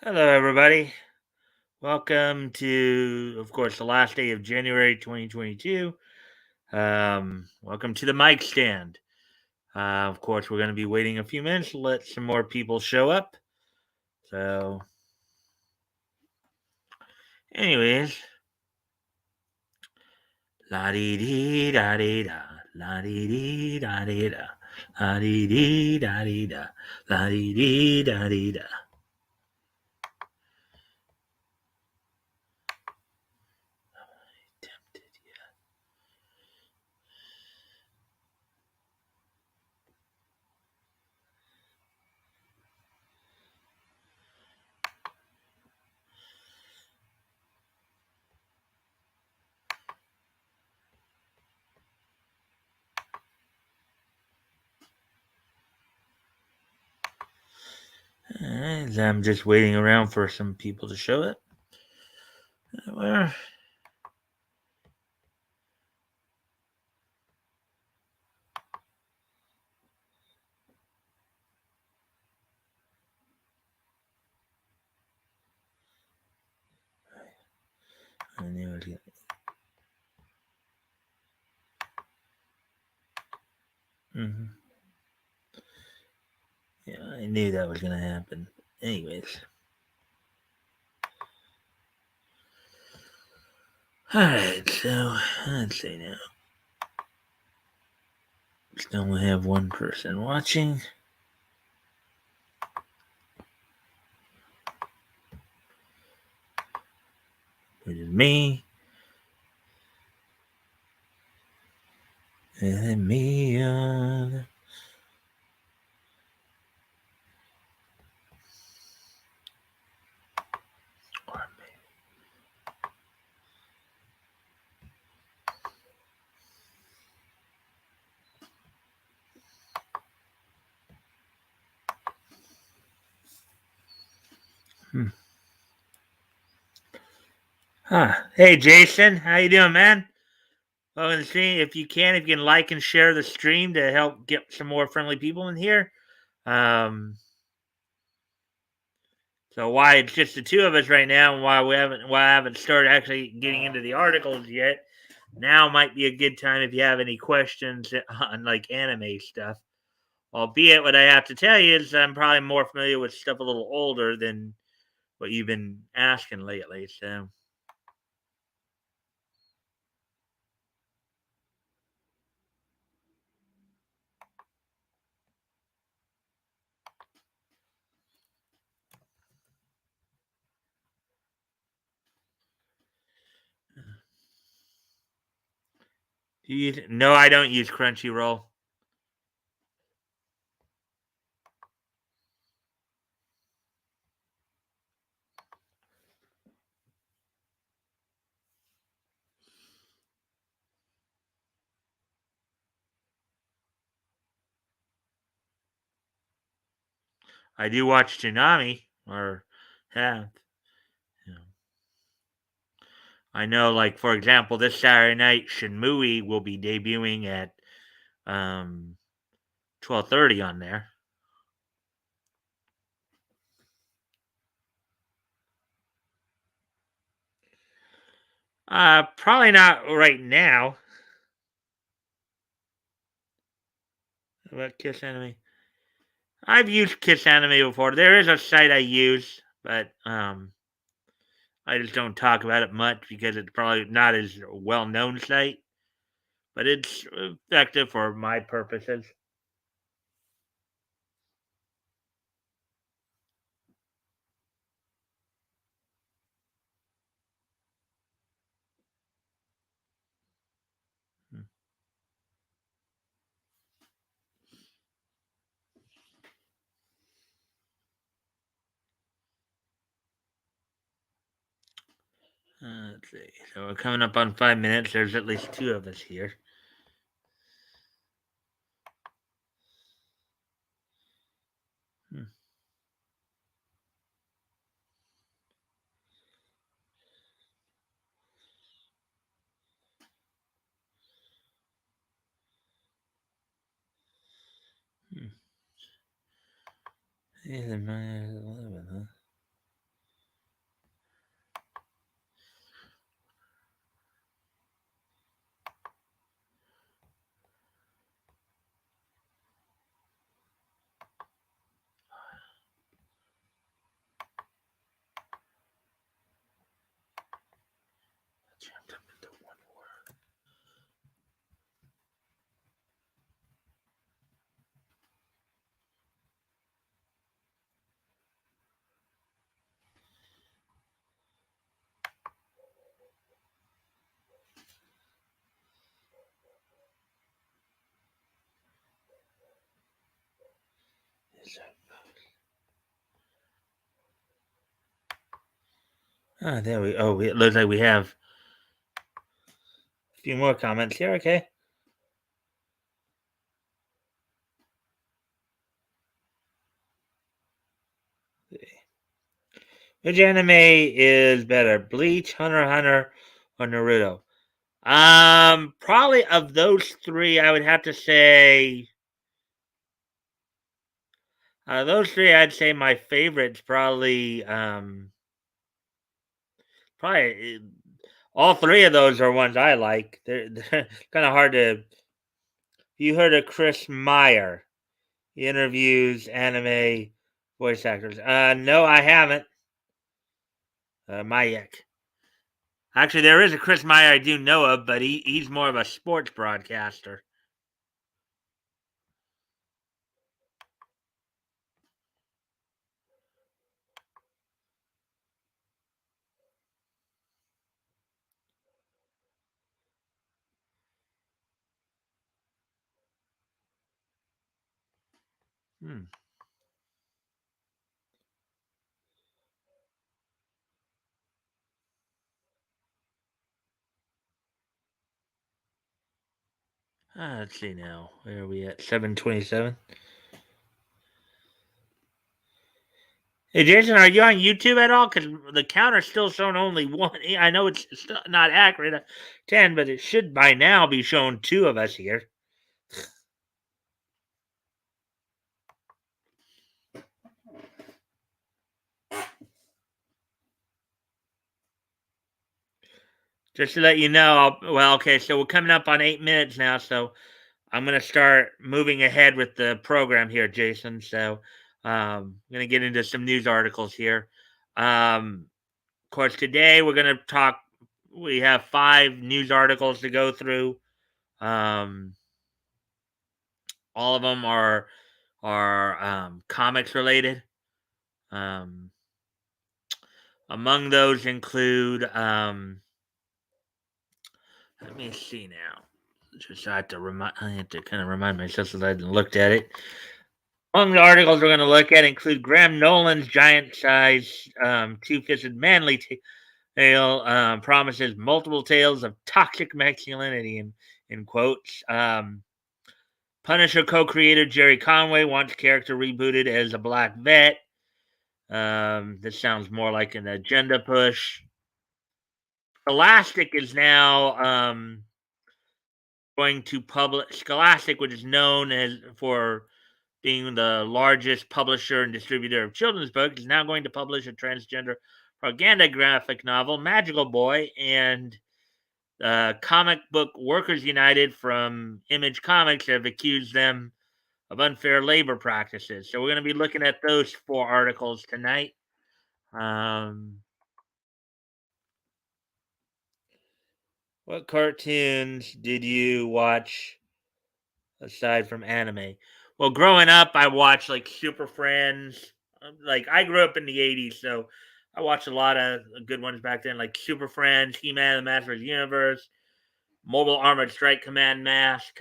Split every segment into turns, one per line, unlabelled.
Hello, everybody. Welcome to, of course, the last day of January 2022. Welcome to the Mikestand. Of course, we're going to be waiting a few minutes to let some more people show up. So, anyways, la dee dee da dee da, la dee dee da dee da, la dee dee da dee da, la dee dee da dee da. I'm just waiting around for some people to show up. Where? I knew it. Mm-hmm. Yeah, I knew that was going to happen. Anyways. Alright, so let's see now. Still only have one person watching. Which is me. And me on. Hey Jason, how you doing, man? Well, and see if you can like and share the stream to help get some more friendly people in here. Um, so why it's just the two of us right now, and why I haven't started actually getting into the articles yet. Now might be a good time if you have any questions on like anime stuff. Albeit, what I have to tell you is I'm probably more familiar with stuff a little older than what you've been asking lately. So, no, I don't use Crunchyroll. I do watch Tsunami, or have. You know. I know, like for example, this Saturday night, Shinmui will be debuting at 12:30 on there. Probably not right now. About Kiss Anime. I've used Kiss Anime before. There is a site I use, but I just don't talk about it much because it's probably not as well known site, but it's effective for my purposes. Hmm. Let's see. So we're coming up on 5 minutes. There's at least two of us here. Hmm. Hmm. 11, huh? There we. Oh, it looks like we have a few more comments here. Okay. Which anime is better, Bleach, Hunter x Hunter, or Naruto? Probably of those three, I would have to say. Those three, I'd say my favorites probably all three of those are ones I like. They're kind of hard to. You heard of Chris Meyer? He interviews anime voice actors. No, I haven't. Mayek. Actually, there is a Chris Meyer I do know of, but he's more of a sports broadcaster. Hmm. Let's see now. Where are we at? 7:27. Hey Jason, are you on YouTube at all? Because the counter's still showing only one. I know it's still not accurate, 10, but it should by now be showing two of us here. Just to let you know, well, okay, so we're coming up on 8 minutes now, so I'm gonna start moving ahead with the program here, Jason. So I'm gonna get into some news articles here. Of course, today we're gonna talk. We have 5 news articles to go through. Um, all of them are comics related. Um, among those include. Let me see now. Just I have to remind. I have to kind of remind myself that I hadn't looked at it. Among the articles we're going to look at include Graham Nolan's giant-sized two-fisted manly tale promises multiple tales of toxic masculinity in quotes. Punisher co-creator Jerry Conway wants character rebooted as a black vet. This sounds more like an agenda push. Scholastic is now going to publish. Scholastic, which is known as for being the largest publisher and distributor of children's books, is now going to publish a transgender propaganda graphic novel, Magical Boy, and Comic Book Workers United from Image Comics have accused them of unfair labor practices. So we're going to be looking at those 4 articles tonight. What cartoons did you watch aside from anime? Well, growing up, I watched like Super Friends. Like I grew up in the '80s, so I watched a lot of good ones back then, like Super Friends, He-Man, the Master of the Universe, Mobile Armored Strike Command Mask,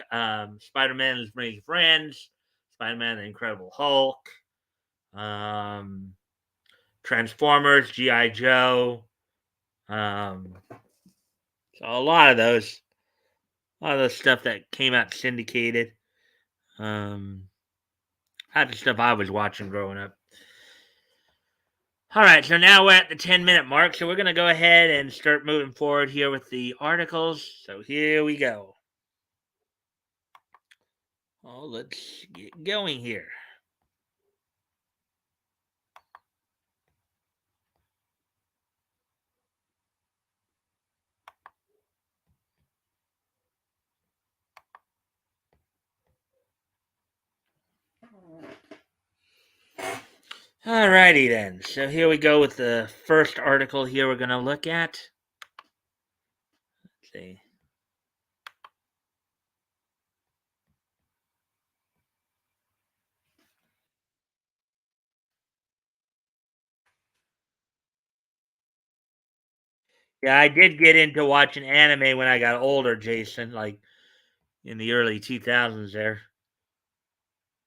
Spider-Man and His Many Friends, Spider-Man the Incredible Hulk, um, Transformers, GI Joe. Um, so a lot of those stuff that came out syndicated. Um, That's the stuff I was watching growing up. All right, so now we're at the 10-minute mark, so we're going to go ahead and start moving forward here with the articles. So here we go. Oh, let's get going here. Alrighty then. So here we go with the first article here we're going to look at. See. Yeah, I did get into watching anime when I got older, Jason, like in the early 2000s there.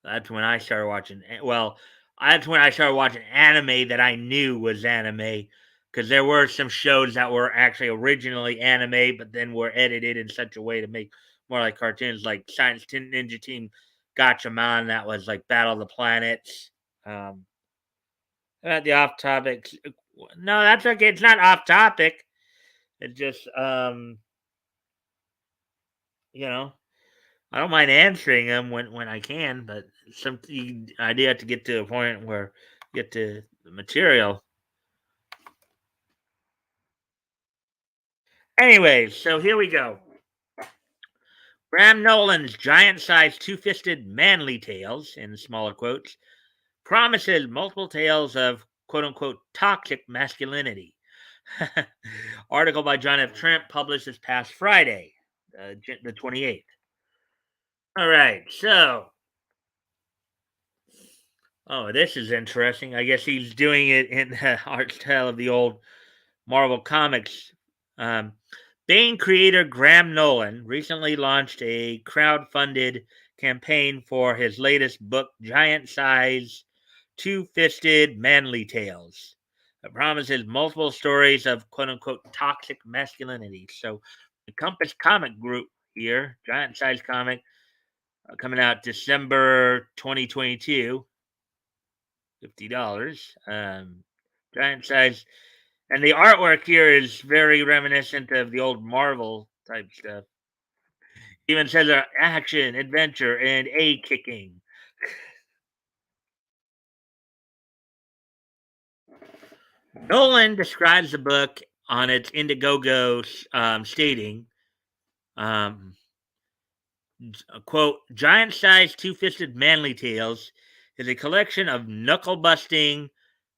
That's when I started watching well, that's when I started watching anime that I knew was anime, because there were some shows that were actually originally anime, but then were edited in such a way to make more like cartoons, like Science Ninja Team Gatchaman, that was like Battle of the Planets. Um, the off topic. No, that's okay. It's not off topic. It's just, you know, I don't mind answering them when I can, but I do have to get to a point where get to the material. Anyways, so here we go. Graham Nolan's giant-sized two-fisted manly tales, in smaller quotes, promises multiple tales of quote-unquote toxic masculinity. Article by John F. Trent published this past Friday, the 28th. All right, so this is interesting. I guess he's doing it in the art style of the old Marvel Comics. Um, Bane creator Graham Nolan recently launched a crowd-funded campaign for his latest book, Giant Size Two Fisted Manly Tales. It promises multiple stories of quote unquote toxic masculinity. So, the Compass Comic Group here, Giant Size Comic, coming out December 2022, $50. Giant Size, and the artwork here is very reminiscent of the old Marvel type stuff. Even says action, adventure, and a kicking. Nolan describes the book on its Indiegogo, stating, um, quote, giant sized two fisted manly tales is a collection of knuckle busting,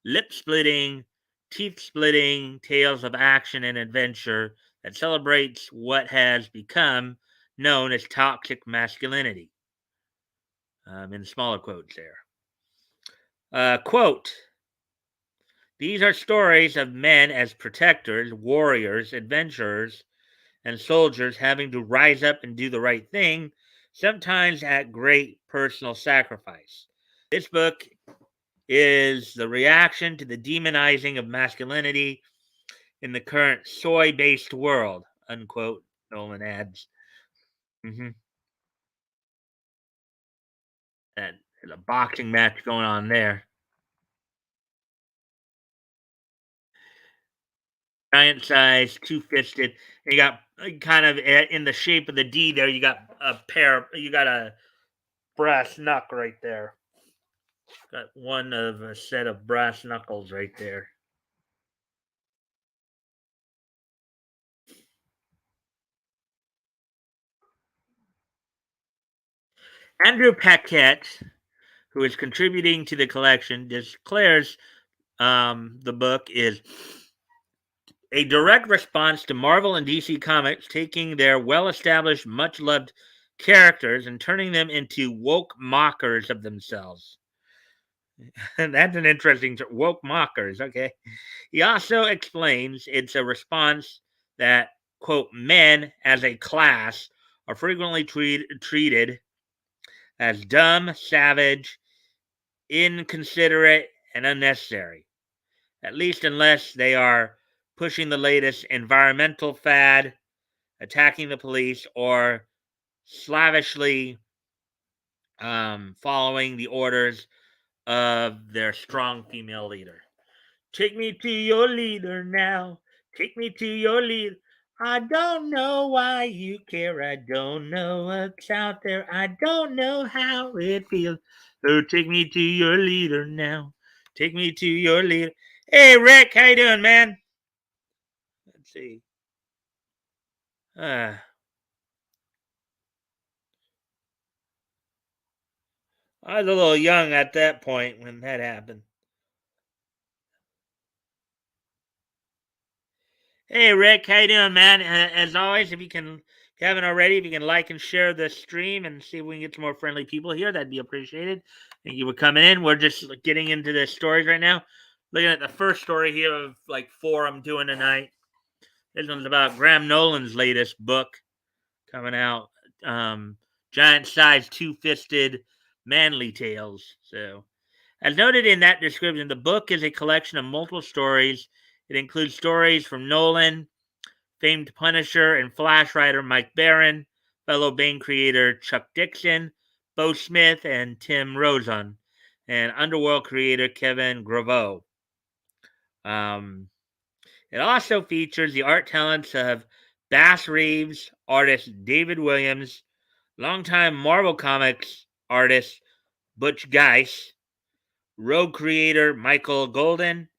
lip splitting, teeth splitting tales of action and adventure that celebrates what has become known as toxic masculinity. In smaller quotes there. Quote, these are stories of men as protectors, warriors, adventurers, and soldiers having to rise up and do the right thing, sometimes at great personal sacrifice. This book is the reaction to the demonizing of masculinity in the current soy based world, unquote, Nolan adds. Mm-hmm. And there's a boxing match going on there. Giant size, two fisted. You got kind of in the shape of the D there. You got a pair. You got a brass knuck right there. Got one of a set of brass knuckles right there. Andrew Paquette, who is contributing to the collection, declares the book is a direct response to Marvel and DC Comics taking their well established, much loved characters and turning them into woke mockers of themselves. And that's an interesting woke mockers. Okay. He also explains it's a response that, quote, men as a class are frequently treated as dumb, savage, inconsiderate, and unnecessary, at least unless they are pushing the latest environmental fad, attacking the police, or slavishly following the orders of their strong female leader. Take me to your leader now. Take me to your leader. I don't know why you care. I don't know what's out there. I don't know how it feels. So take me to your leader now. Take me to your leader. Hey Rick, how you doing, man? Let's see. Uh, I was a little young at that point when that happened. Hey Rick, how you doing, man? As always, if you haven't already, if you can like and share the stream and see if we can get some more friendly people here, that'd be appreciated. Thank you for coming in. We're just getting into the stories right now. Looking at the first story here of like four I'm doing tonight. This one's about Graham Nolan's latest book coming out. Giant sized two fisted manly tales. So as noted in that description, the book is a collection of multiple stories. It includes stories from Nolan, famed Punisher and Flash writer Mike Baron, fellow Bane creator Chuck Dixon, Bo Smith, and Tim Rozon, and Underworld creator Kevin Graveau. It also features the art talents of Bass Reeves, artist David Williams, longtime Marvel Comics artist Butch Guice, Rogue creator Michael Golden,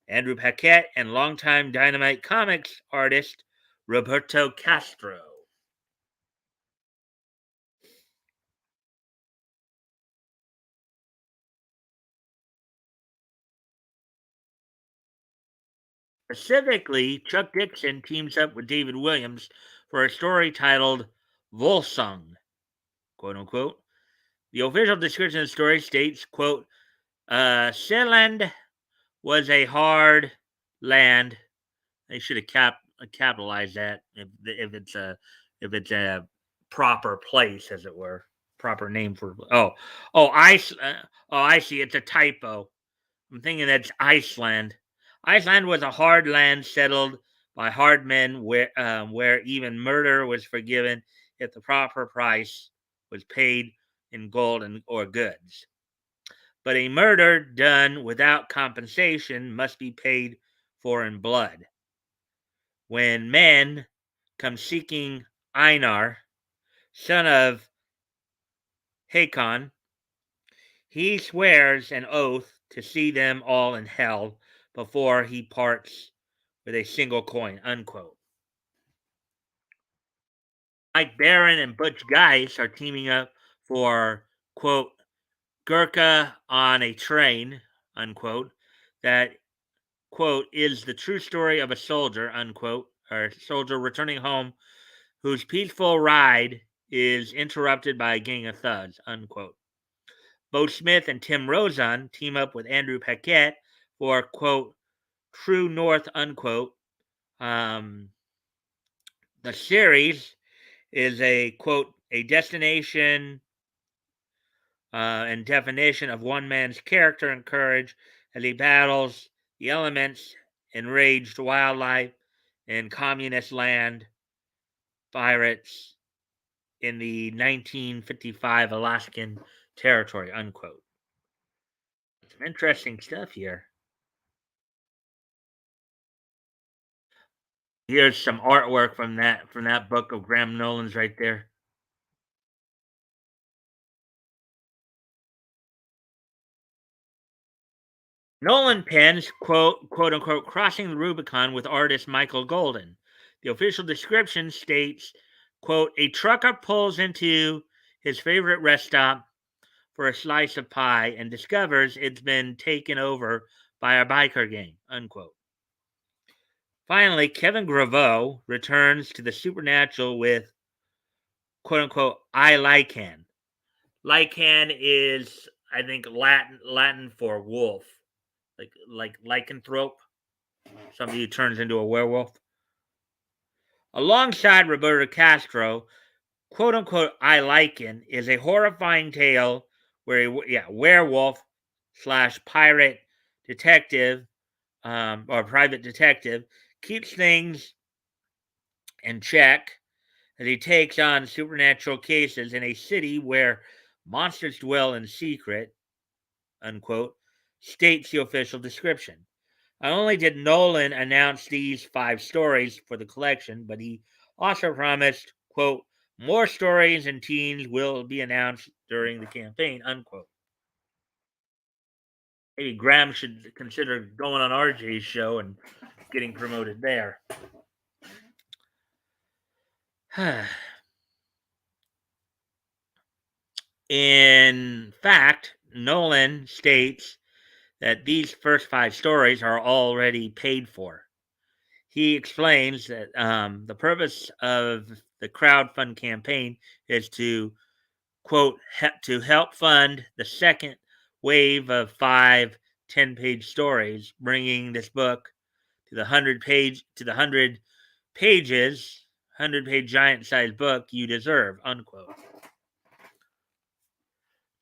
Andrew Paquette, and longtime Dynamite Comics artist Roberto Castro. Specifically, Chuck Dixon teams up with David Williams for a story titled Volsung, quote unquote. The official description of the story states, quote, Sealand was a hard land. They should have capitalized that if it's a proper place, as it were, proper name for. I see. It's a typo. I'm thinking that's Iceland. Iceland was a hard land settled by hard men where even murder was forgiven if the proper price was paid in gold or goods. But a murder done without compensation must be paid for in blood. When men come seeking Einar, son of Hakon, he swears an oath to see them all in hell before he parts with a single coin, unquote. Mike Baron and Butch Guice are teaming up for, quote, Gurkha on a train, unquote, that, quote, is the true story of a soldier, unquote, or soldier returning home whose peaceful ride is interrupted by a gang of thugs, unquote. Bo Smith and Tim Rozon team up with Andrew Paquette for, quote, True North, unquote. Um, the series is a, quote, a destination and definition of one man's character and courage as he battles the elements, enraged wildlife, and communist land pirates in the 1955 Alaskan territory, unquote. Some interesting stuff here. Here's some artwork from that book of Graham Nolan's right there. Nolan pens, quote unquote, crossing the Rubicon with artist Michael Golden. The official description states, quote, a trucker pulls into his favorite rest stop for a slice of pie and discovers it's been taken over by a biker gang, unquote. Finally, Kevin Graveau returns to the supernatural with, quote unquote, I Lycan. Lycan is, I think, Latin for wolf, like lycanthrope, somebody who turns into a werewolf. Alongside Roberto Castro, quote unquote, I Lycan is a horrifying tale where a werewolf slash pirate detective or private detective keeps things in check as he takes on supernatural cases in a city where monsters dwell in secret, unquote, states the official description. Not only did Nolan announce these 5 stories for the collection, but he also promised, quote, more stories and teens will be announced during the campaign, unquote. Maybe Graham should consider going on RJ's show and getting promoted there. In fact, Nolan states that these first 5 stories are already paid for. He explains that the purpose of the crowdfund campaign is to quote to help fund the second wave of 5 10-page stories, bringing this book to the 100 pages 100-page giant-sized book you deserve, unquote.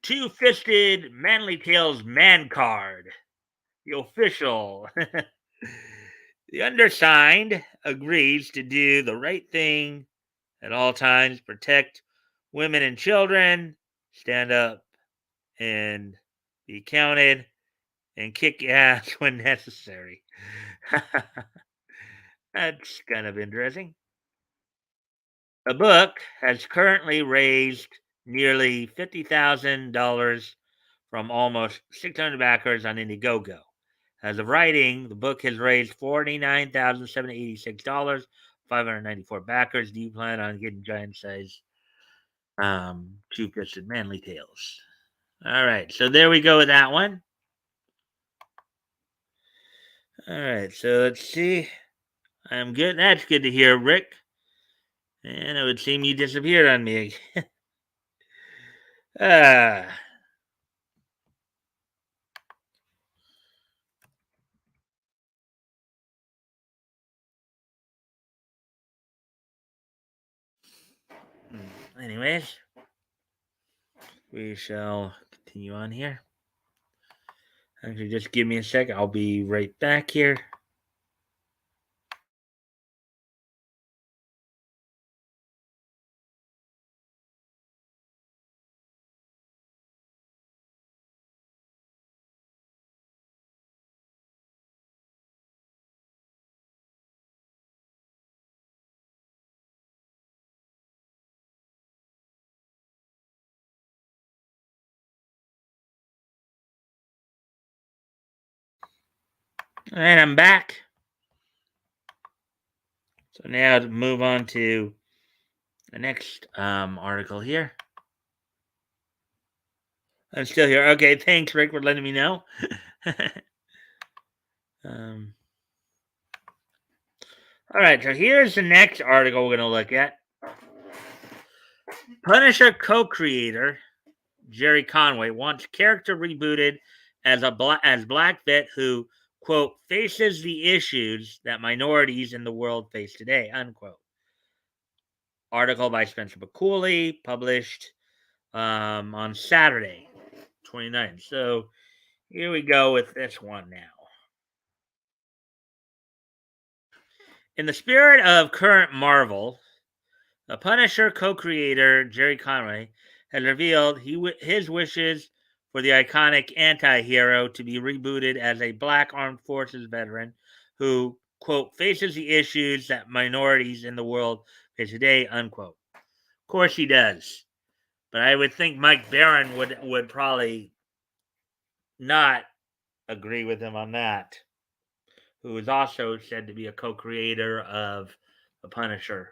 Two-fisted Manly Tales man card, the official. The undersigned agrees to do the right thing at all times, protect women and children, stand up and be counted, and kick ass when necessary. That's kind of interesting. The book has currently raised nearly $50,000 from almost 600 backers on Indiegogo. As of writing, the book has raised $49,786, 594 backers. Do you plan on getting giant size two-fisted manly tales? All right, so there we go with that one. All right, so let's see. I'm good. That's good to hear, Rick. And it would seem you disappeared on me. Ah. Anyways, we shall continue on here. Actually, just give me a sec. I'll be right back here. All right, I'm back. So now to move on to the next article here. I'm still here. Okay, thanks, Rick, for letting me know. um, all right, so here's the next article we're going to look at. Punisher co-creator Jerry Conway wants character rebooted as as Black vet who quote faces the issues that minorities in the world face today, unquote. Article by Spencer McCooley, published on Saturday, 29th. So here we go with this one now. In the spirit of current Marvel, the Punisher co-creator Jerry Conway has revealed his wishes for the iconic anti-hero to be rebooted as a Black Armed Forces veteran who, quote, faces the issues that minorities in the world face today, unquote. Of course he does. But I would think Mike Barron would probably not agree with him on that, who is also said to be a co-creator of The Punisher.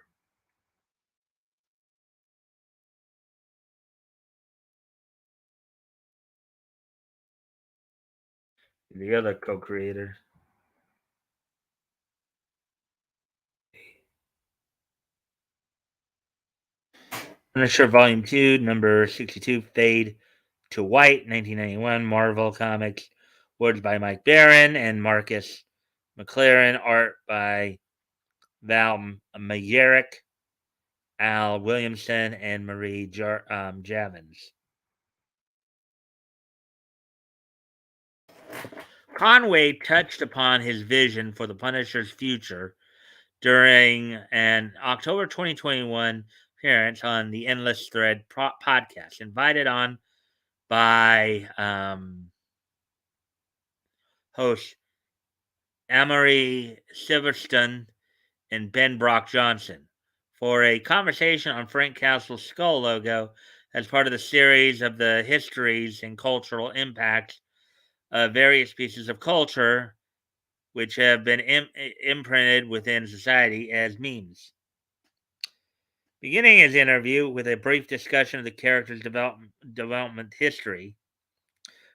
The other co-creator. Punisher Volume 2, number 62, Fade to White, 1991, Marvel Comics. Words by Mike Barron and Marcus McLaren. Art by Val Mayerick, Al Williamson, and Marie Javins. Conway touched upon his vision for the Punisher's future during an October 2021 appearance on the Endless Thread podcast, invited on by host Amory Silverstone and Ben Brock Johnson for a conversation on Frank Castle's skull logo as part of the series of the histories and cultural impacts of various pieces of culture which have been imprinted within society as memes. Beginning his interview with a brief discussion of the character's development history,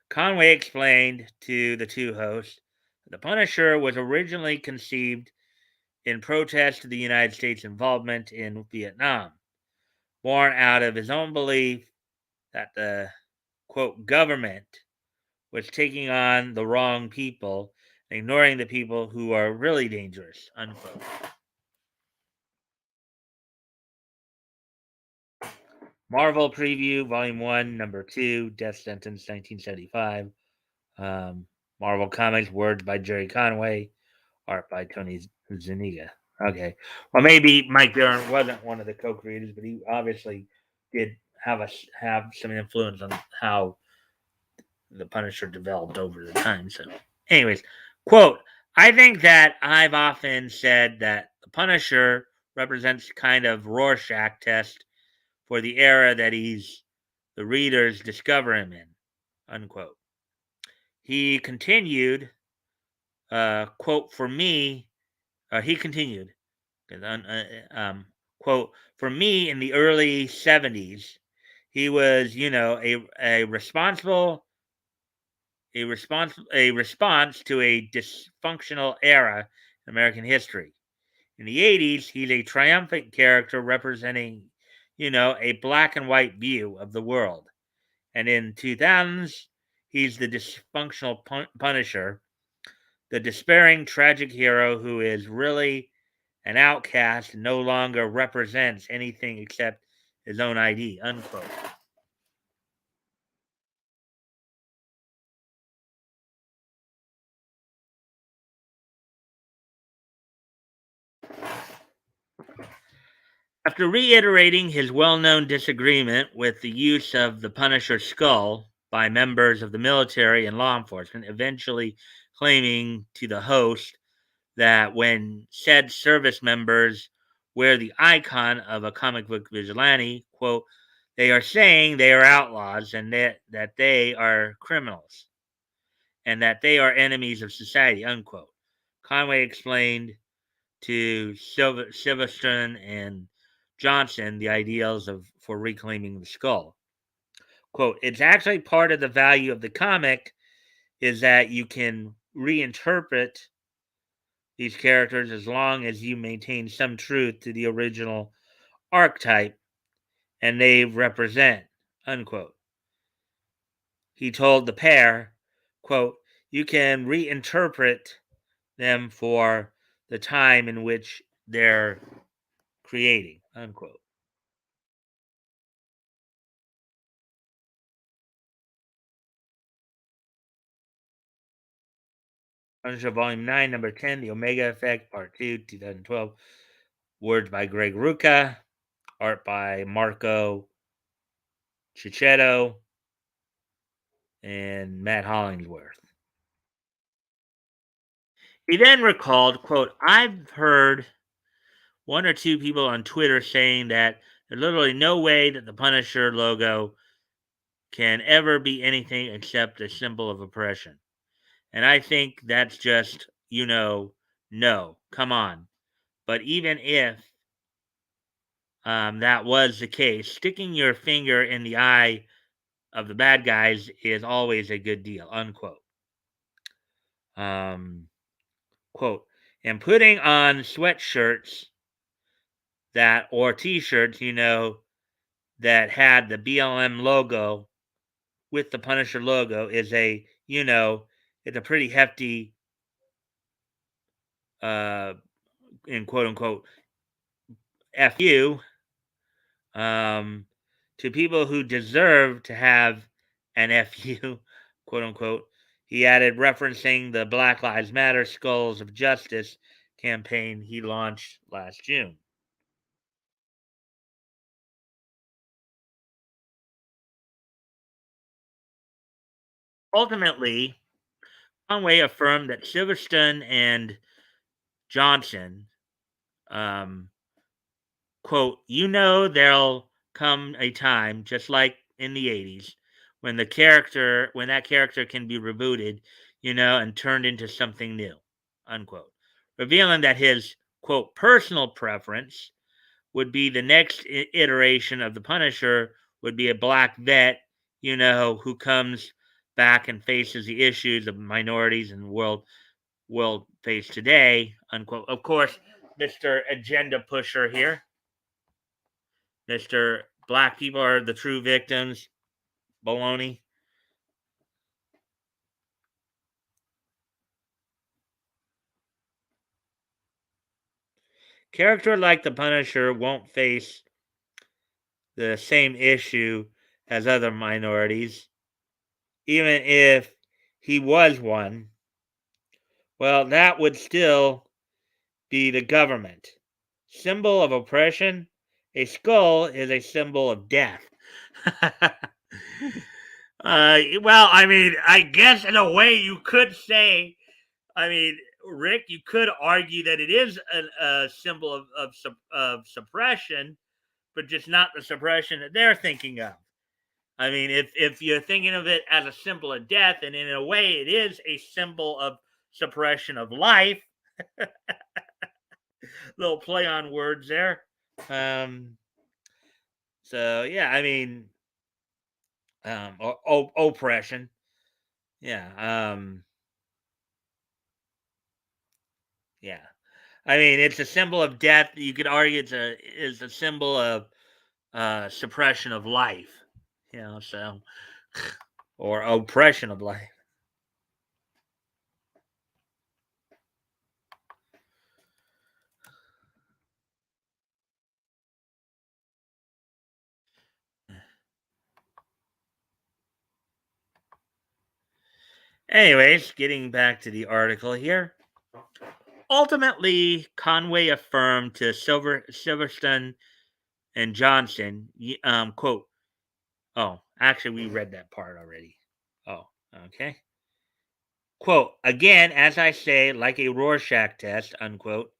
Conway explained to the two hosts that the Punisher was originally conceived in protest to the United States involvement in Vietnam, born out of his own belief that the quote government was taking on the wrong people, ignoring the people who are really dangerous, unquote. Marvel Preview, Volume 1, Number 2, Death Sentence, 1975. Marvel Comics, words by Jerry Conway, art by Tony Zuniga. Okay. Well, maybe Mike Baron wasn't one of the co-creators, but he obviously did have some influence on how the Punisher developed over the time. So, anyways, quote: I think that I've often said that the Punisher represents kind of Rorschach test for the era that the readers discover him in. Unquote. He continued, quote, for me, he continued, quote, for me in the early 70s, he was, a response to a dysfunctional era in American history. In the 80s, he's a triumphant character representing, a black and white view of the world. And in 2000s, he's the dysfunctional Punisher, the despairing tragic hero who is really an outcast and no longer represents anything except his own ID, unquote. After reiterating his well known disagreement with the use of the Punisher skull by members of the military and law enforcement, eventually claiming to the host that when said service members wear the icon of a comic book vigilante, quote, they are saying they are outlaws and that they are criminals and that they are enemies of society, unquote. Conway explained to Silverstone and Johnson the ideals for reclaiming the skull. Quote, it's actually part of the value of the comic is that you can reinterpret these characters as long as you maintain some truth to the original archetype and they represent, unquote. He told the pair, quote, you can reinterpret them for the time in which they're creating, unquote. Punisher Volume 9, Number 10, The Omega Effect, Part 2, 2012. Words by Greg Rucka, art by Marco Cicchetto and Matt Hollingsworth. He then recalled, quote, I've heard one or two people on Twitter saying that there's literally no way that the Punisher logo can ever be anything except a symbol of oppression. And I think that's just, no, come on. But even if that was the case, sticking your finger in the eye of the bad guys is always a good deal, unquote. Quote, and putting on sweatshirts or t-shirts, that had the BLM logo with the Punisher logo is it's a pretty hefty, in quote unquote, FU to people who deserve to have an FU, quote unquote. He added, referencing the Black Lives Matter Skulls of Justice campaign he launched last June. Ultimately, Conway affirmed that Silverstone and Johnson, um, quote, there'll come a time, just like in the 80s, when that character can be rebooted, and turned into something new, unquote. Revealing that his, quote, personal preference would be the next iteration of the Punisher would be a black vet, who comes back and faces the issues of minorities and world face today, unquote. Of course, Mr. Agenda Pusher here. Mr. Black people are the true victims. Baloney. Character like the Punisher won't face the same issue as other minorities, even if he was one. Well, that would still be the government. Symbol of oppression. A skull is a symbol of death. Well, I mean, I guess in a way you could say, I mean, Rick, you could argue that it is a symbol of suppression, but just not the suppression that they're thinking of. I mean, if you're thinking of it as a symbol of death, and in a way it is a symbol of suppression of life, little play on words there. Um, so yeah, I mean, oppression. Yeah, yeah. I mean, it's a symbol of death. You could argue it's a symbol of suppression of life. You know, so or oppression of life. Anyways, getting back to the article here. Ultimately, Conway affirmed to Silverstone and Johnson, quote, oh, actually, we read that part already. Oh, okay. Quote, again, as I say, like a Rorschach test, unquote.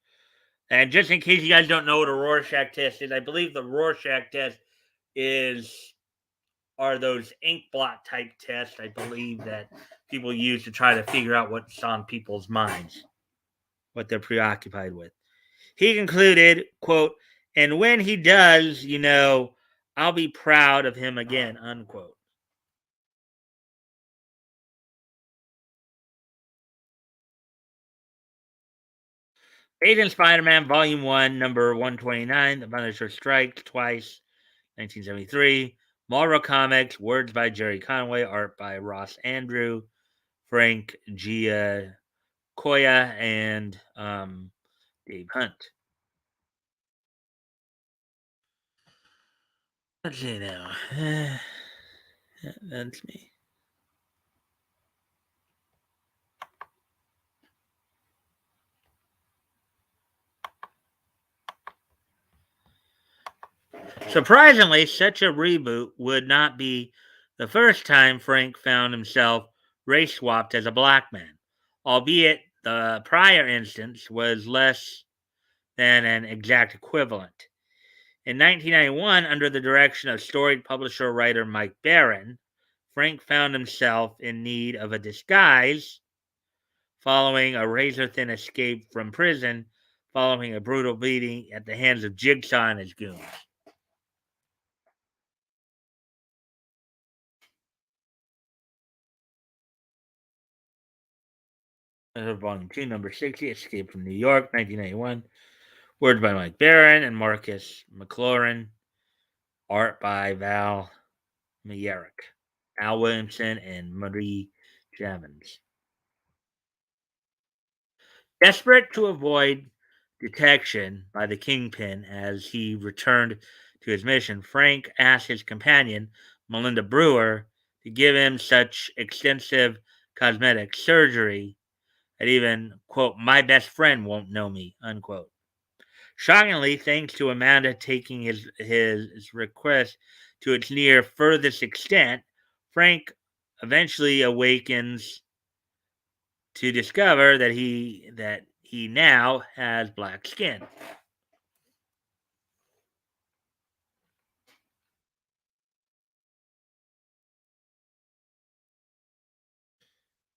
And just in case you guys don't know what a Rorschach test is, I believe the Rorschach test is are those ink blot type tests, I believe, that people use to try to figure out what's on people's minds, what they're preoccupied with. He concluded, quote, and when he does, I'll be proud of him again, unquote. Agent Spider-Man Volume 1, number 129, The Punisher Strikes Twice, 1973. Marvel Comics, words by Jerry Conway, art by Ross Andrew, Frank Giacoya, and Dave Hunt. Let's see now. That's me. Surprisingly, such a reboot would not be the first time Frank found himself race swapped as a black man, albeit the prior instance was less than an exact equivalent. In 1991, under the direction of storied publisher writer Mike Barron, Frank found himself in need of a disguise following a razor thin escape from prison following a brutal beating at the hands of Jigsaw and his goons. Volume 2, number 60, Escape from New York, 1991. Words by Mike Barron and Marcus McLaurin. Art by Val Mayerick, Al Williamson, and Marie Javins. Desperate to avoid detection by the Kingpin as he returned to his mission, Frank asked his companion, Melinda Brewer, to give him such extensive cosmetic surgery that even, quote, my best friend won't know me, unquote. Shockingly, thanks to Amanda taking his request to its near furthest extent, Frank eventually awakens to discover that he now has black skin.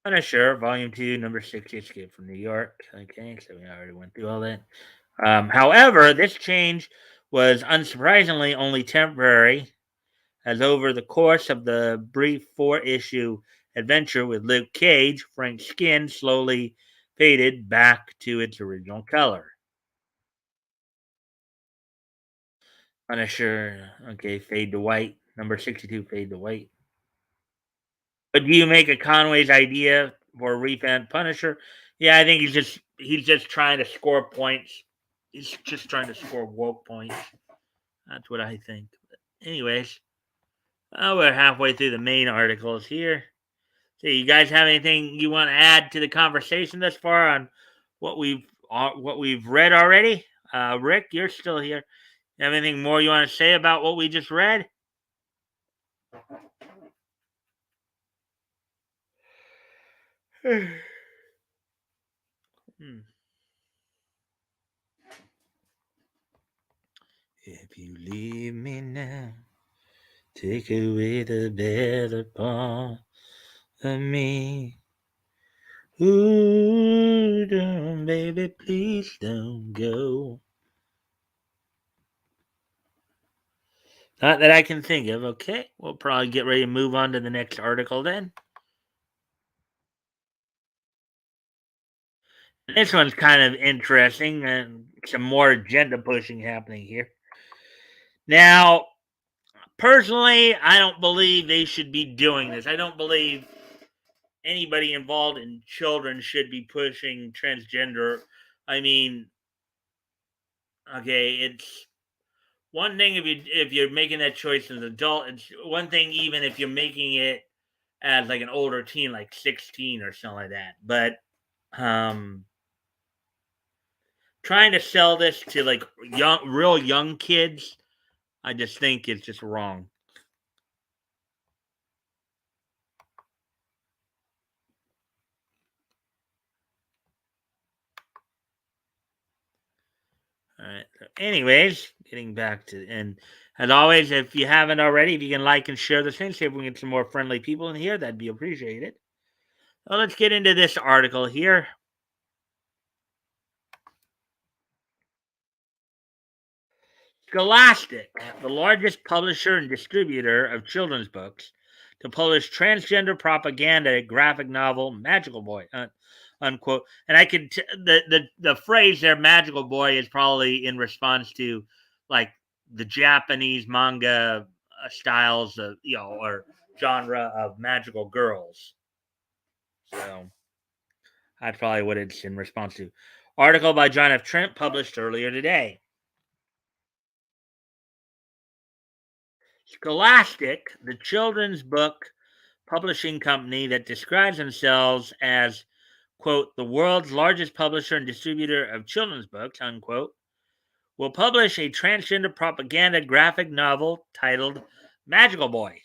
Punisher, Volume 2, Number 60, Escape from New York. Okay, so we already went through all that. However, this change was unsurprisingly only temporary, as over the course of the brief 4-issue adventure with Luke Cage, Frank's skin slowly faded back to its original color. Punisher. Okay, fade to white. Number 62, fade to white. But do you make a Conway's idea for a revamped Punisher? Yeah, I think he's just trying to score points. He's just trying to score woke points. That's what I think. But anyways, we're halfway through the main articles here. So, you guys have anything you want to add to the conversation thus far on what we've read already? Rick, you're still here. You have anything more you want to say about what we just read? Hmm. If you leave me now, take away the better part of me. Ooh, don't, baby, please don't go. Not that I can think of. Okay, we'll probably get ready to move on to the next article then. This one's kind of interesting and some more agenda pushing happening here. Now, personally, I don't believe they should be doing this. I don't believe anybody involved in children should be pushing transgender. I mean, okay, it's one thing if you're making that choice as an adult. It's one thing even if you're making it as like an older teen, like 16 or something like that. But um, trying to sell this to like real young kids, I just think it's just wrong. All right. So anyways, getting back to and as always, if you haven't already, if you can like and share the thing, see if we can get some more friendly people in here, that'd be appreciated. So let's get into this article here. Scholastic, the largest publisher and distributor of children's books, to publish transgender propaganda graphic novel Magical Boy, unquote. And I could the phrase there, Magical Boy, is probably in response to like the Japanese manga styles of or genre of magical girls. So that's probably what it's in response to. Article by John F. Trent published earlier today. Scholastic, the children's book publishing company that describes themselves as, quote, the world's largest publisher and distributor of children's books, unquote, will publish a transgender propaganda graphic novel titled Magical Boy.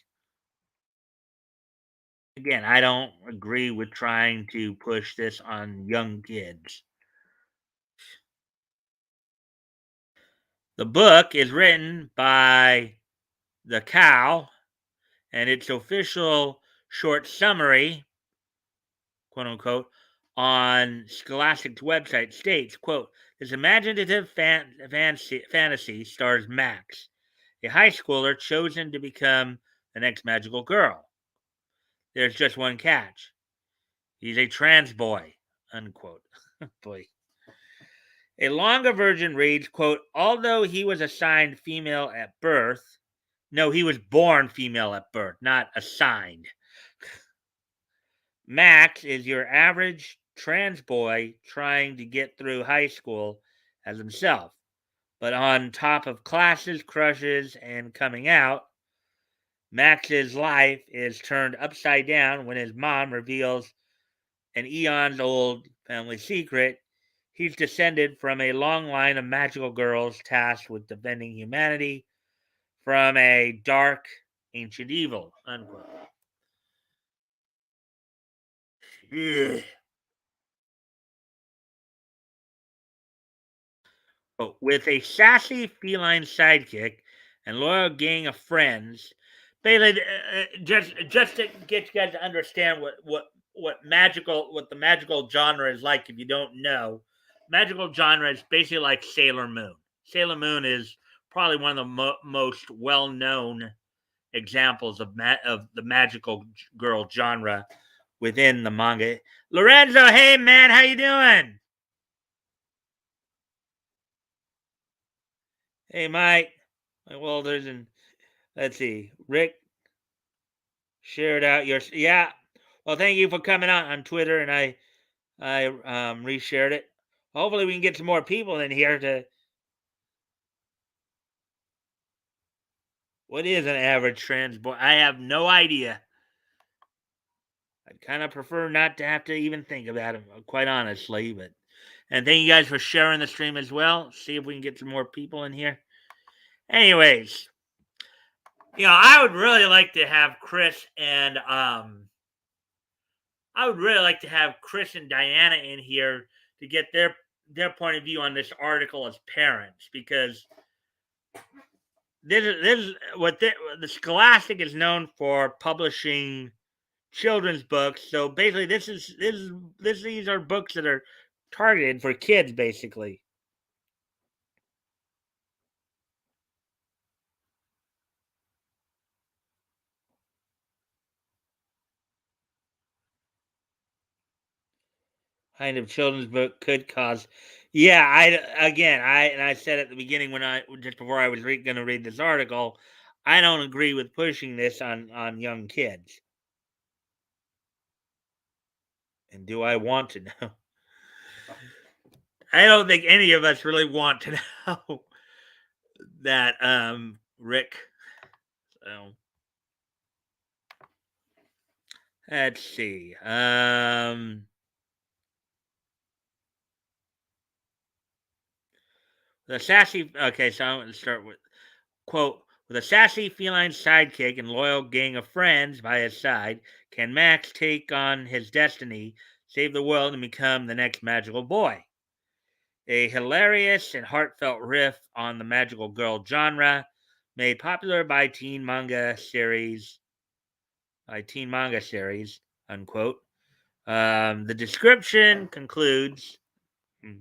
Again, I don't agree with trying to push this on young kids. The book is written by the cow, and its official short summary, quote unquote, on Scholastic's website states, quote, this imaginative fantasy stars Max, a high schooler chosen to become the next magical girl. There's just one catch. He's a trans boy, unquote. Boy. A longer version reads, quote, although he was assigned female at birth, no, he was born female at birth, not assigned. Max is your average trans boy trying to get through high school as himself. But on top of classes, crushes, and coming out, Max's life is turned upside down when his mom reveals an eons old family secret. He's descended from a long line of magical girls tasked with defending humanity from a dark ancient evil. Unquote. Yeah. With a sassy feline sidekick and loyal gang of friends, basically, just to get you guys to understand what the magical genre is like. If you don't know, magical genre is basically like Sailor Moon. Sailor Moon is probably one of the most well known examples of the magical girl genre within the manga. Lorenzo, hey man, how you doing? Hey Mike. Well, let's see, Rick shared out your, yeah. Well, thank you for coming on Twitter, and I reshared it. Hopefully, we can get some more people in here to. What is an average trans boy? I have no idea. I'd kind of prefer not to have to even think about it, quite honestly. But and thank you guys for sharing the stream as well. See if we can get some more people in here. Anyways, I would really like to have Chris and I would really like to have Chris and Diana in here to get their point of view on this article as parents, because this is what the Scholastic is known for, publishing children's books. So basically, these are books that are targeted for kids, basically. Kind of children's book could cause. Yeah, I said at the beginning, when I just before I was going to read this article, I don't agree with pushing this on young kids. And do I want to know? I don't think any of us really want to know that, Rick. So let's see. The sassy. Okay, so I'm going to start with quote. With a sassy feline sidekick and loyal gang of friends by his side, can Max take on his destiny, save the world, and become the next magical boy? A hilarious and heartfelt riff on the magical girl genre, made popular teen manga series, unquote. The description concludes. Hmm,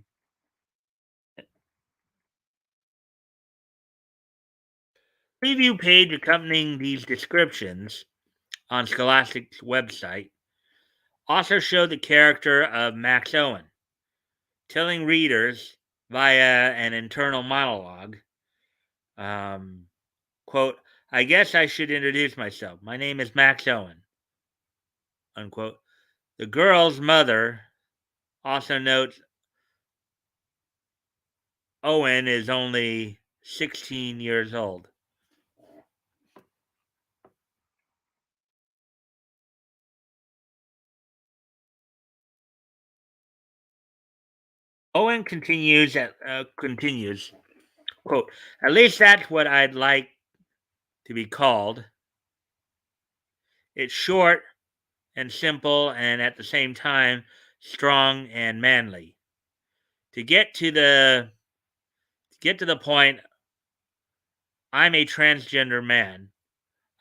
Preview page accompanying these descriptions on Scholastic's website also showed the character of Max Owen, telling readers via an internal monologue, um, quote, I guess I should introduce myself. My name is Max Owen, unquote. The girl's mother also notes Owen is only 16 years old. Owen continues, quote, at least that's what I'd like to be called. It's short and simple, and at the same time strong and manly. To get to the point, I'm a transgender man.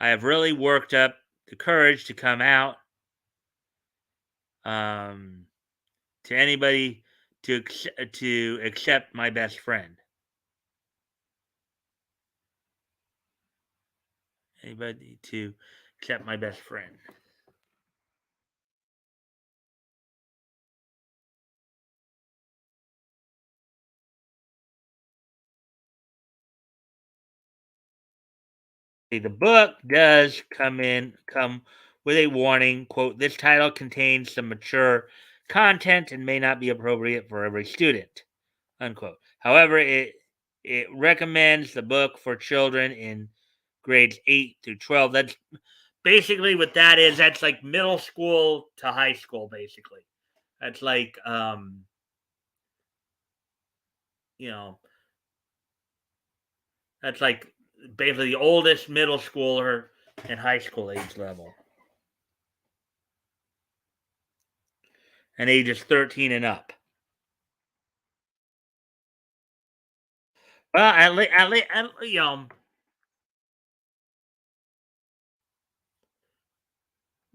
I have really worked up the courage to come out, um, to anybody, to accept my best friend. Anybody to accept my best friend. The book does come with a warning, quote, this title contains some mature content and may not be appropriate for every student, unquote. However, it recommends the book for children in grades 8 through 12. That's basically what that is. That's like middle school to high school, basically. That's like, you know, that's like basically the oldest middle schooler and high school age level. And ages 13 and up. Well,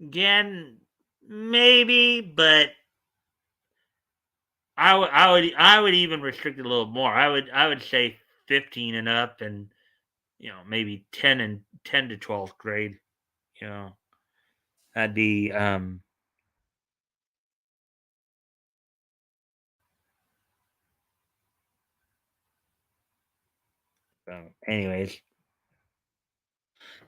again, maybe, but I would even restrict it a little more. I would say 15 and up, and maybe 10 to 12th grade. You know, that'd be so anyways.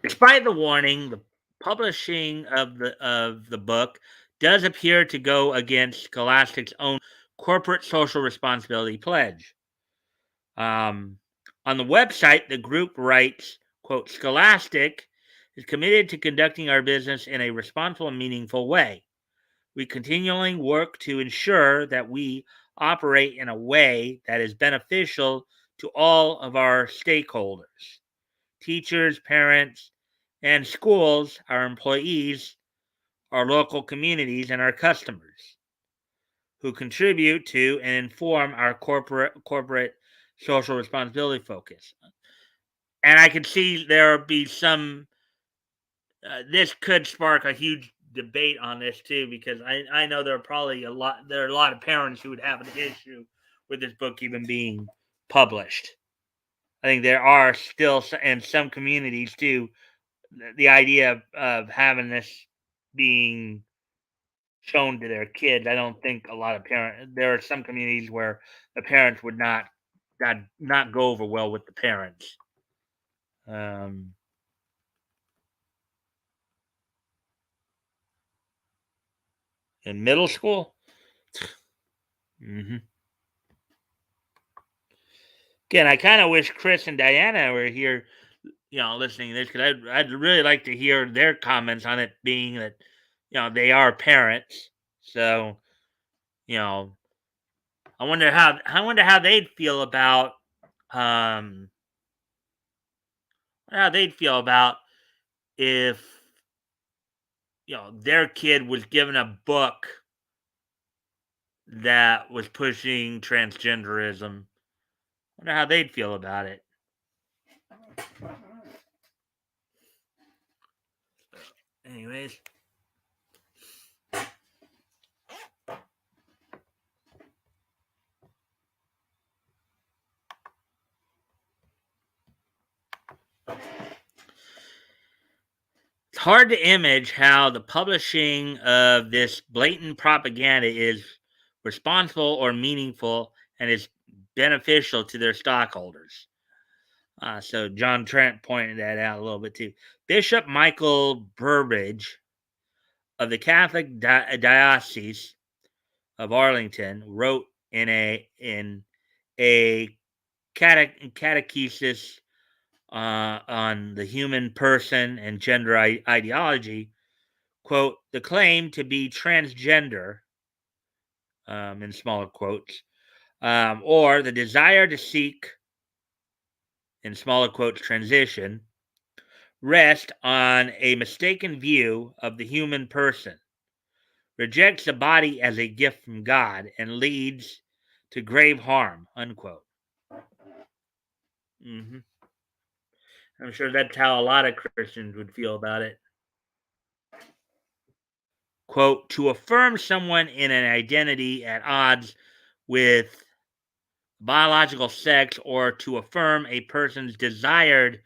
Despite the warning, the publishing of the book does appear to go against Scholastic's own corporate social responsibility pledge. Um, on the website, the group writes, quote, Scholastic is committed to conducting our business in a responsible and meaningful way. We continually work to ensure that we operate in a way that is beneficial to all of our stakeholders: teachers, parents, and schools, our employees, our local communities, and our customers who contribute to and inform our corporate social responsibility focus. And I can see there be some. This could spark a huge debate on this too, because I know there are a lot of parents who would have an issue with this book even being published. I think there are still in some communities too the idea of having this being shown to their kids. I don't think a lot of parents. There are some communities where the parents would not go over well with the parents. Um, in middle school. Hmm. Again, I kind of wish Chris and Diana were here, listening to this, because I'd really like to hear their comments on it, being that they are parents. So you know, I wonder how they'd feel about um how they'd feel about if their kid was given a book that was pushing transgenderism. Wonder how they'd feel about it. Anyways, it's hard to image how the publishing of this blatant propaganda is responsible or meaningful and is beneficial to their stockholders. So John Trent pointed that out a little bit too. Bishop Michael Burbage of the Catholic Diocese of Arlington wrote in a catechesis on the human person and gender ideology, quote, the claim to be transgender, in smaller quotes, or the desire to seek, in smaller quotes, transition, rest on a mistaken view of the human person, rejects the body as a gift from God, and leads to grave harm, unquote. Hmm. I'm sure that's how a lot of Christians would feel about it. Quote, to affirm someone in an identity at odds with biological sex, or to affirm a person's desired,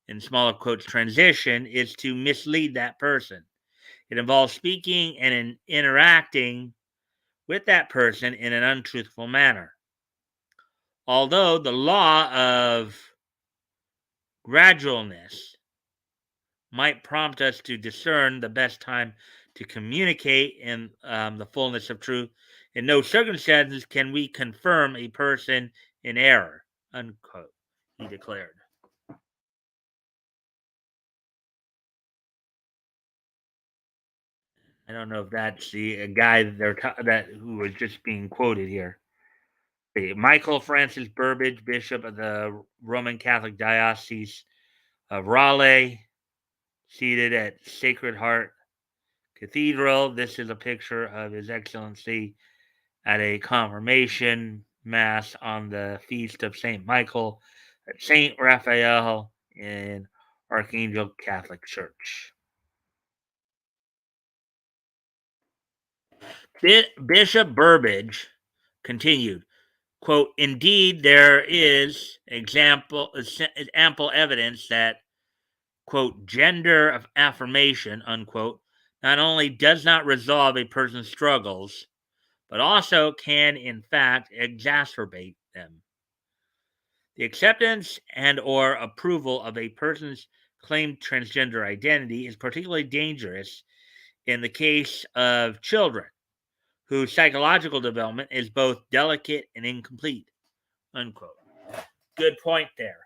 in smaller quotes, transition, is to mislead that person. It involves speaking and interacting with that person in an untruthful manner. Although the law of gradualness might prompt us to discern the best time to communicate in the fullness of truth, in no circumstances can we confirm a person in error, unquote, he declared. I don't know if that's the guy that that who was just being quoted here. Michael Francis Burbage, Bishop of the Roman Catholic Diocese of Raleigh, seated at Sacred Heart Cathedral. This is a picture of His Excellency at a confirmation mass on the feast of Saint Michael at Saint Raphael in Archangel Catholic Church. Bishop Burbage continued, quote, indeed, there is ample evidence that, quote, gender of affirmation, unquote, not only does not resolve a person's struggles, but also can, in fact, exacerbate them. The acceptance and or approval of a person's claimed transgender identity is particularly dangerous in the case of children whose psychological development is both delicate and incomplete. Unquote. Good point there.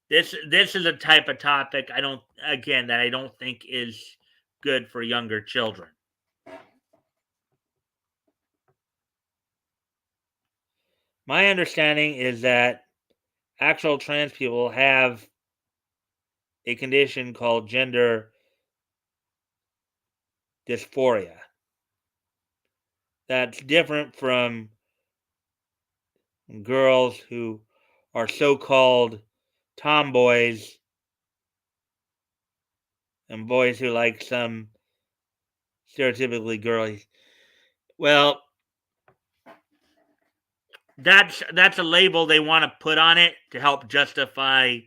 This is a type of topic I don't think is good for younger children. My understanding is that actual trans people have a condition called gender dysphoria. That's different from girls who are so-called tomboys and boys who like some stereotypically girly. Well, that's a label they want to put on it to help justify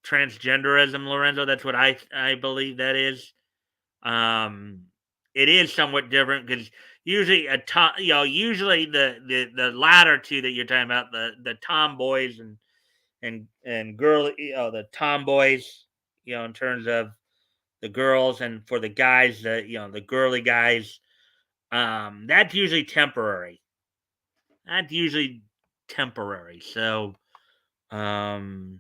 transgenderism, Lorenzo. That's what I believe that is. Um, it is somewhat different because usually usually the latter two that you're talking about, the tomboys and girl, the tomboys, in terms of the girls, and for the guys, the girly guys, that's usually temporary. That's usually temporary. So, um,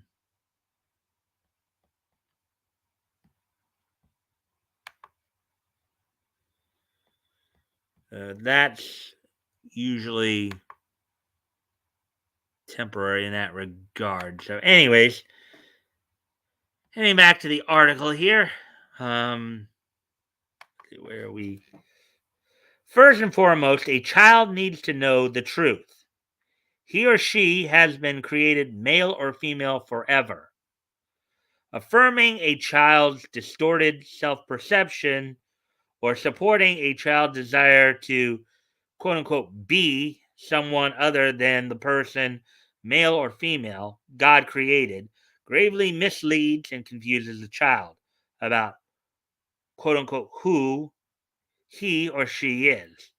that's usually temporary in that regard. So, anyways, heading back to the article here. Where are we? First and foremost, a child needs to know the truth. He or she has been created male or female forever. Affirming a child's distorted self perception or supporting a child's desire to quote unquote be someone other than the person, male or female, God created, gravely misleads and confuses the child about quote unquote who he or she is.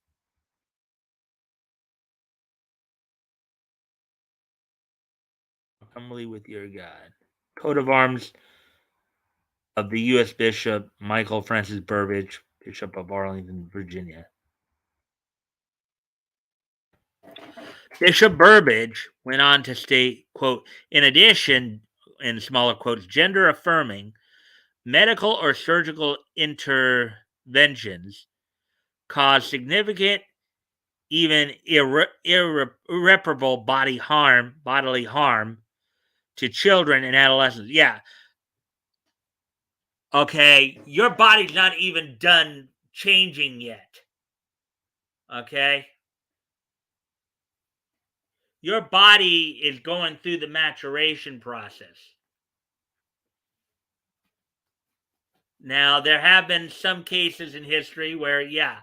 Humbly with your God. Coat of arms of the U.S. Bishop Michael Francis Burbidge, Bishop of Arlington, Virginia. Bishop Burbidge went on to state, quote, in addition, in smaller quotes, gender affirming medical or surgical interventions cause significant, even irreparable bodily harm to children and adolescents. Yeah. Okay. Your body's not even done changing yet. Okay. Your body is going through the maturation process. Now, there have been some cases in history where, yeah,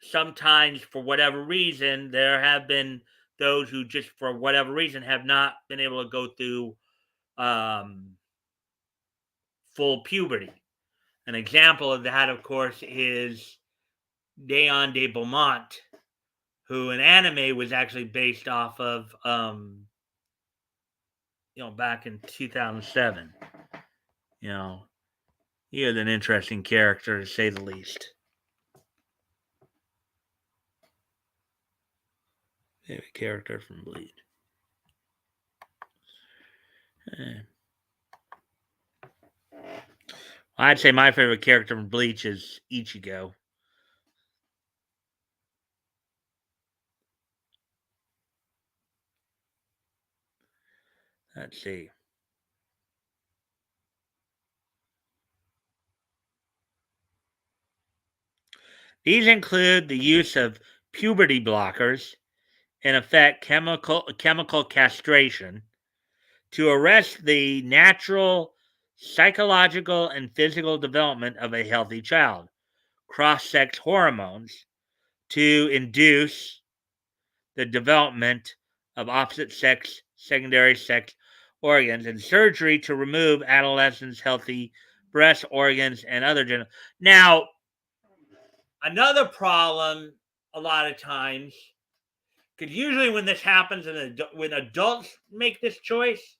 sometimes for whatever reason, there have been those who just for whatever reason have not been able to go through um, full puberty. An example of that, of course, is Deon de Beaumont, who an anime was actually based off of, back in 2007. He is an interesting character to say the least. Favorite character from Bleach. I'd say my favorite character from Bleach is Ichigo. Let's see. These include the use of puberty blockers, in effect chemical castration, to arrest the natural psychological and physical development of a healthy child, cross-sex hormones to induce the development of opposite sex secondary sex organs, and surgery to remove adolescents' healthy breast organs and other genital. Now, another problem a lot of times, because usually when this happens when adults make this choice,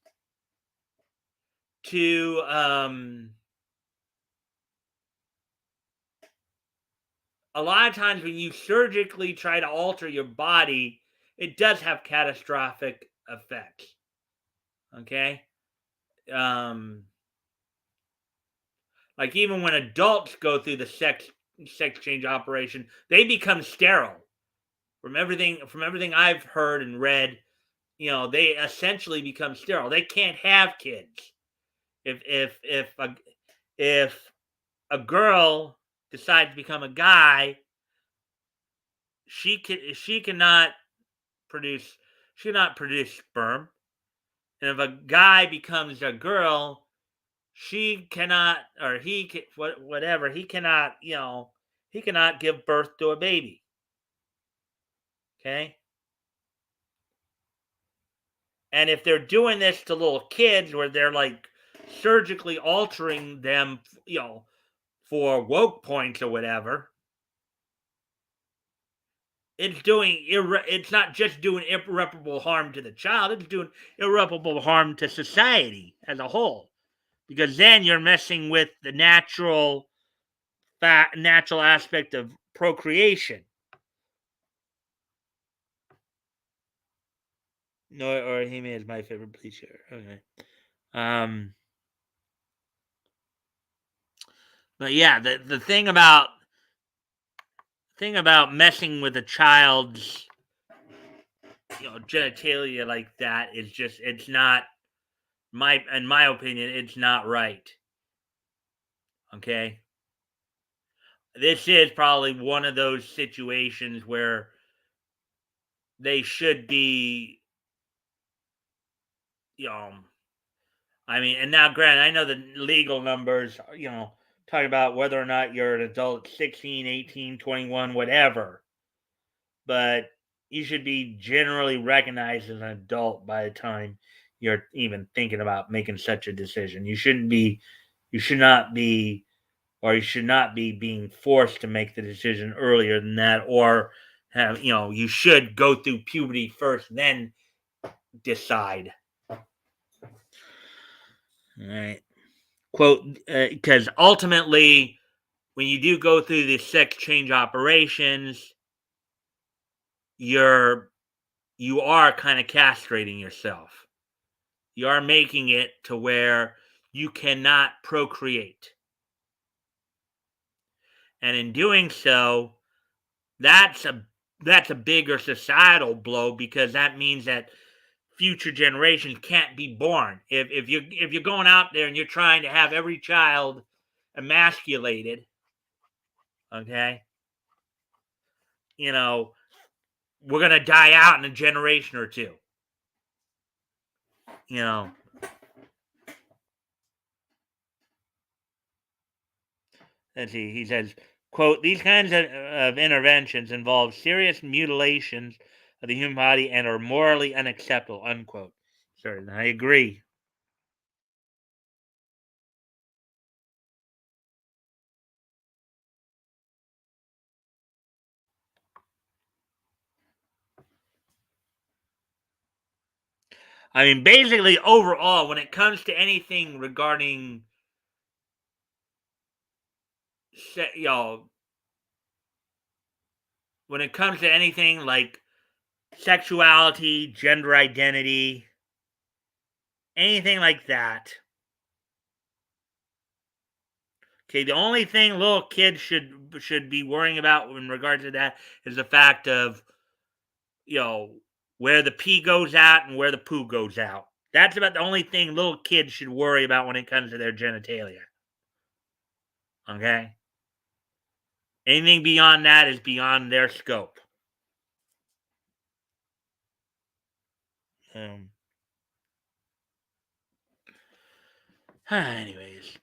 to a lot of times when you surgically try to alter your body, it does have catastrophic effects. Okay. Um, like even when adults go through the sex change operation, they become sterile. From everything I've heard and read, they essentially become sterile. They can't have kids. If a girl decides to become a guy, she cannot produce she cannot produce sperm. And if a guy becomes a girl, she cannot, or he can, whatever, he cannot give birth to a baby. Okay. And if they're doing this to little kids where they're like surgically altering them, for woke points or whatever, it's not just doing irreparable harm to the child, it's doing irreparable harm to society as a whole. Because then you're messing with the natural aspect of procreation. No, or He-Man is my favorite bleacher. Okay. Um, but yeah, the thing about messing with a child's genitalia like that is just, it's not, in my opinion, it's not right. Okay. This is probably one of those situations where they should be, you know, I mean, and now, granted, I know the legal numbers, talking about whether or not you're an adult, 16, 18, 21, whatever, but you should be generally recognized as an adult by the time you're even thinking about making such a decision. You should not be, or you should not be being forced to make the decision earlier than that, or you should go through puberty first, then decide. All right. Quote, because ultimately, when you do go through the sex change operations, you are kind of castrating yourself. You are making it to where you cannot procreate. And in doing so, that's a bigger societal blow, because that means that future generations can't be born. If you're going out there and you're trying to have every child emasculated, okay, we're gonna die out in a generation or two. You know, let's see. He says, "Quote: These kinds of interventions involve serious mutilations of the human body and are morally unacceptable." Unquote. Sir, I agree. I mean, basically, overall, when it comes to anything regarding, you know, when it comes to anything like sexuality, gender identity, anything like that. Okay, the only thing little kids should be worrying about in regard to that is the fact of, you know where the pee goes out and where the poo goes out. That's about the only thing little kids should worry about when it comes to their genitalia. Okay, anything beyond that is beyond their scope. Um, anyways,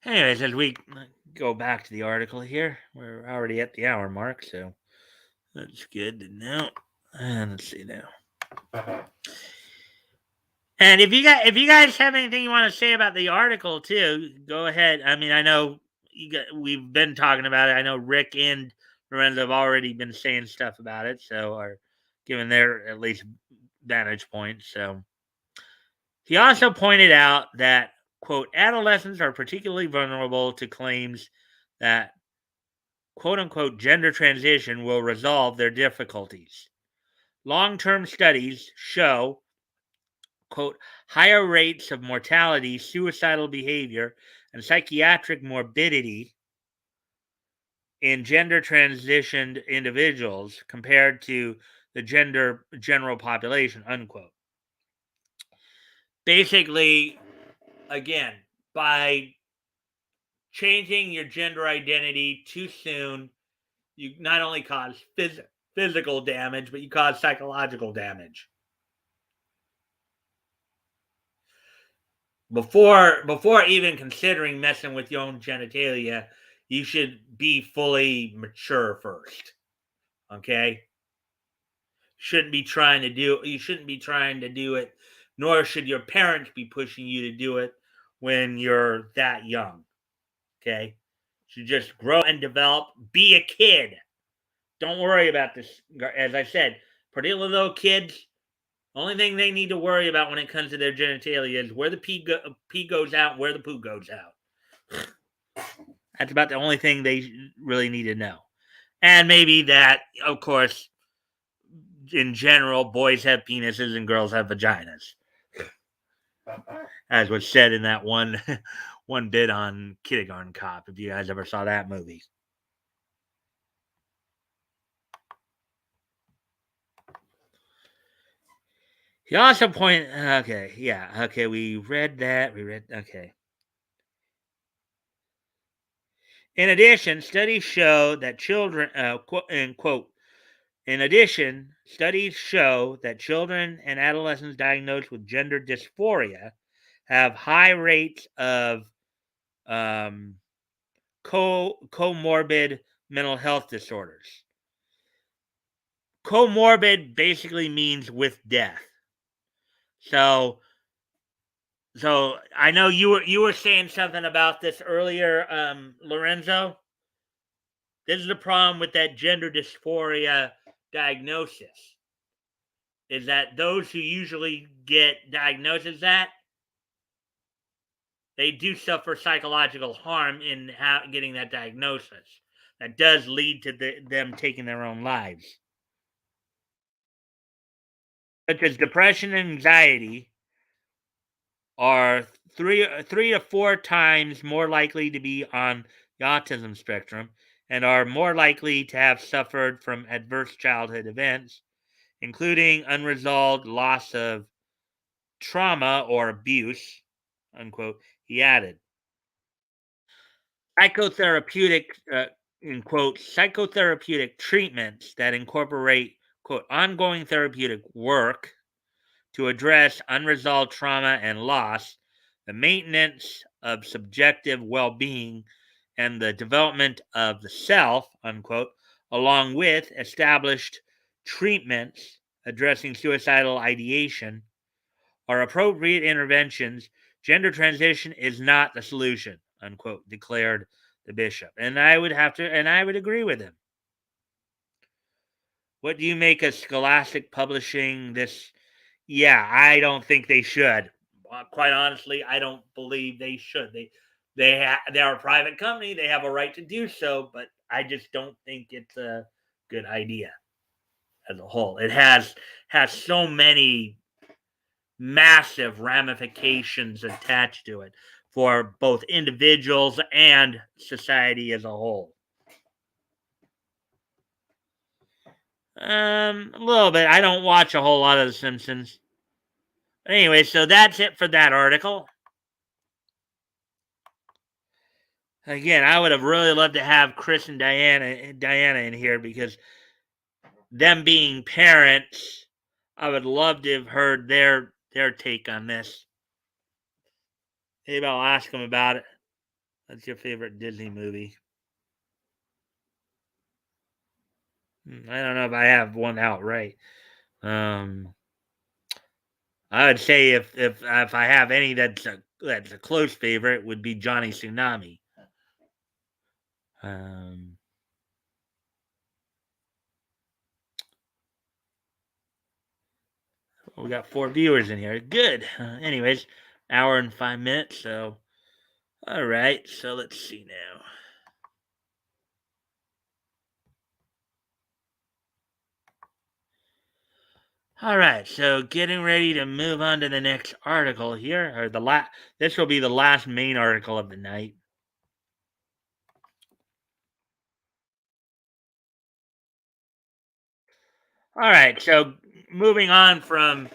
as we go back to the article here, we're already at the hour mark, so that's good to know. And let's see now. And if you guys have anything you want to say about the article too, go ahead. I mean, I know we've been talking about it. I know Rick and Lorenzo have already been saying stuff about it, so are giving their at least vantage point. So he also pointed out that quote adolescents are particularly vulnerable to claims that quote unquote gender transition will resolve their difficulties. Long-term studies show quote, higher rates of mortality, suicidal behavior, and psychiatric morbidity in gender transitioned individuals compared to the gender general population, unquote. Basically, again, by changing your gender identity too soon, you not only cause physical damage, but you cause psychological damage. Before even considering messing with your own genitalia, you should be fully mature first. Okay? You shouldn't be trying to do it, nor should your parents be pushing you to do it when you're that young. Okay? You should just grow and develop, be a kid. Don't worry about this. As I said, particularly little kids, only thing they need to worry about when it comes to their genitalia is where the pee goes out, where the poo goes out. That's about the only thing they really need to know. And maybe that, of course, in general, boys have penises and girls have vaginas, as was said in that one one bit on Kindergarten Cop. If you guys ever saw that movie, he also pointed. Okay, yeah, okay, we read that. We read. Okay. In addition, studies show that children, quote, in addition, studies show that children and adolescents diagnosed with gender dysphoria have high rates of um, comorbid mental health disorders. Comorbid basically means with death. So, so I know you were saying something about this earlier, Lorenzo. This is the problem with that gender dysphoria diagnosis. Is that those who usually get diagnosed as that, they do suffer psychological harm in getting that diagnosis. That does lead to them taking their own lives, such as depression and anxiety are three to four times more likely to be on the autism spectrum and are more likely to have suffered from adverse childhood events, including unresolved loss of trauma or abuse, unquote, he added. Psychotherapeutic, in quote, psychotherapeutic treatments that incorporate, quote, ongoing therapeutic work to address unresolved trauma and loss, the maintenance of subjective well being, and the development of the self, unquote, along with established treatments addressing suicidal ideation, are appropriate interventions. Gender transition is not the solution, unquote, declared the bishop. And I would agree with him. What do you make of Scholastic publishing this? Yeah, I don't think they should. Quite honestly, I don't believe they should. They're a private company. They have a right to do so, but I just don't think it's a good idea as a whole. It has so many massive ramifications attached to it for both individuals and society as a whole. A little bit. I don't watch a whole lot of The Simpsons. Anyway, so that's it for that article. Again, I would have really loved to have Chris and Diana in here because them being parents, I would love to have heard their take on this. Maybe I'll ask them about it. What's your favorite Disney movie? I don't know if I have one outright. Um, I would say if I have any that's a close favorite would be Johnny Tsunami. Um, we got 4 viewers in here. Good. Anyways, hour and 5 minutes. So, all right. So let's see now. All right. So getting ready to move on to the next article here, or the last. This will be the last main article of the night. All right. So moving on from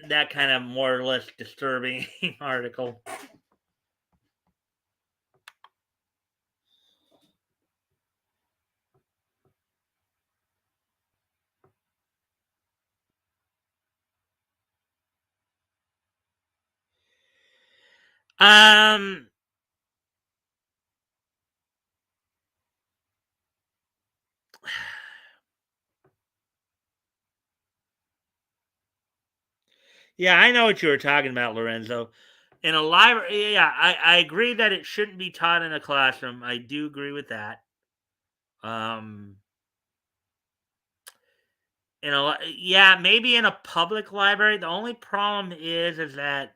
that kind of more or less disturbing article. Um, yeah, I know what you were talking about, Lorenzo. In a library, yeah, I agree that it shouldn't be taught in a classroom. I do agree with that. Um, yeah, maybe in a public library. The only problem is that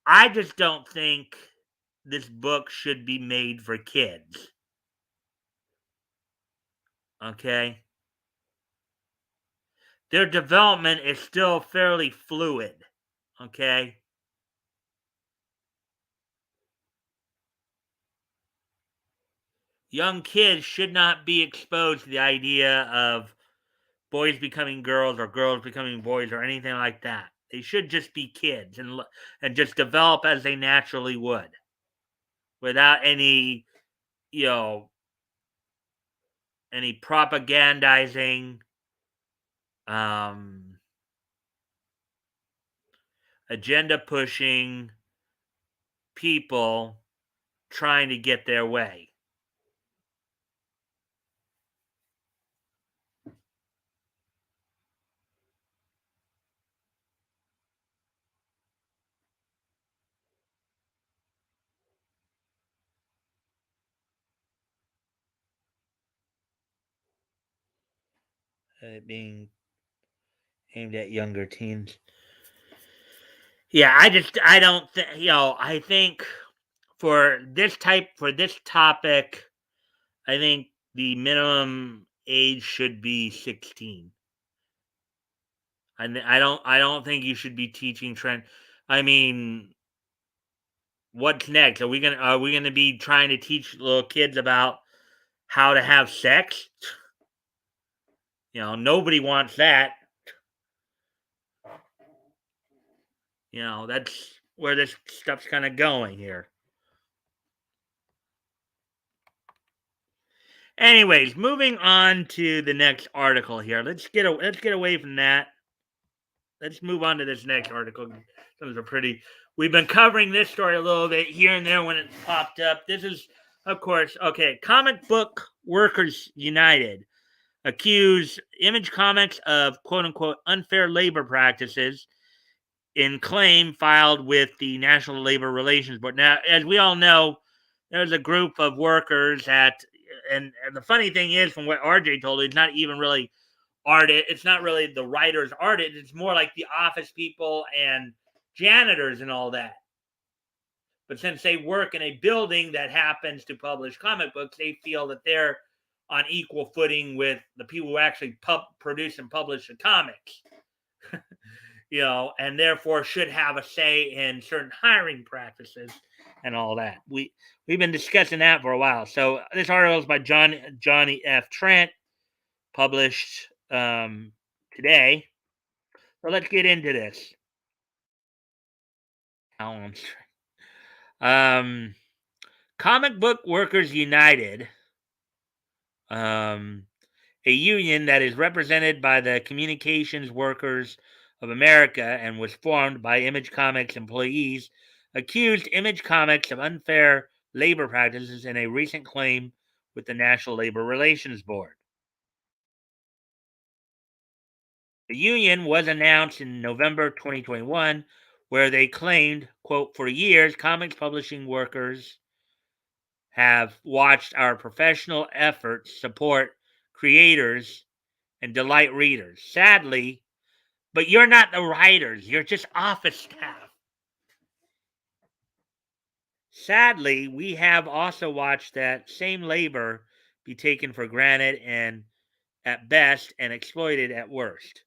I just don't think this book should be made for kids. Okay, their development is still fairly fluid. Okay, young kids should not be exposed to the idea of boys becoming girls or girls becoming boys or anything like that. They should just be kids and just develop as they naturally would without you know any propagandizing, um, agenda pushing people trying to get their way. Being aimed at younger teens. Yeah, I don't think I think for this topic, I think the minimum age should be 16. I don't think you should be teaching trend. I mean, what's next? Are we gonna be trying to teach little kids about how to have sex? Nobody wants that. That's where this stuff's kind of going here. Anyways, moving on to the next article here. Let's get away from that. Let's move on to this next article. Those are pretty. We've been covering this story a little bit here and there when it popped up. This is, of course, okay. Comic Book Workers United accuse Image Comics of "quote unquote" unfair labor practices in claim filed with the National Labor Relations Board. Now, as we all know, there's a group of workers and the funny thing is, from what RJ told, it's not even really it's not really the writers artist. It's more like the office people and janitors and all that. But since they work in a building that happens to publish comic books, they feel that they're on equal footing with the people who actually produce and publish the comics. And therefore should have a say in certain hiring practices and all that. We've been discussing that for a while. So this article is by Johnny F. Trent, published today. So let's get into this. Um, Comic Book Workers United, um, a union that is represented by the Communications Workers of America and was formed by Image Comics employees, accused Image Comics of unfair labor practices in a recent claim with the National Labor Relations Board. The union was announced in November 2021, where they claimed, quote, for years, comics publishing workers have watched our professional efforts support creators and delight readers. Sadly, but you're not the writers, you're just office staff. Sadly, we have also watched that same labor be taken for granted and at best and exploited at worst.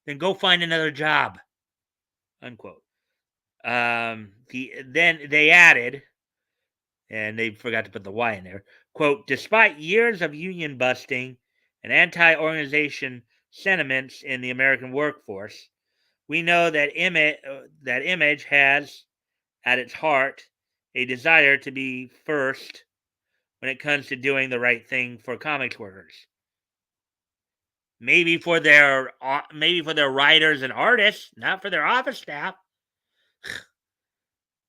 Then go find another job. Unquote. Then they added, and they forgot to put the Y in there. Quote: despite years of union busting and anti-organization sentiments in the American workforce, we know that Image has at its heart a desire to be first when it comes to doing the right thing for comics workers. Maybe for their writers and artists, not for their office staff.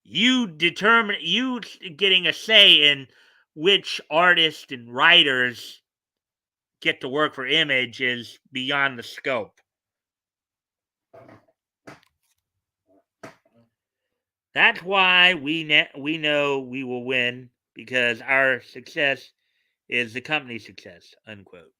You getting a say in which artists and writers get to work for Image is beyond the scope. That's why we know we will win, because our success is the company's success. Unquote.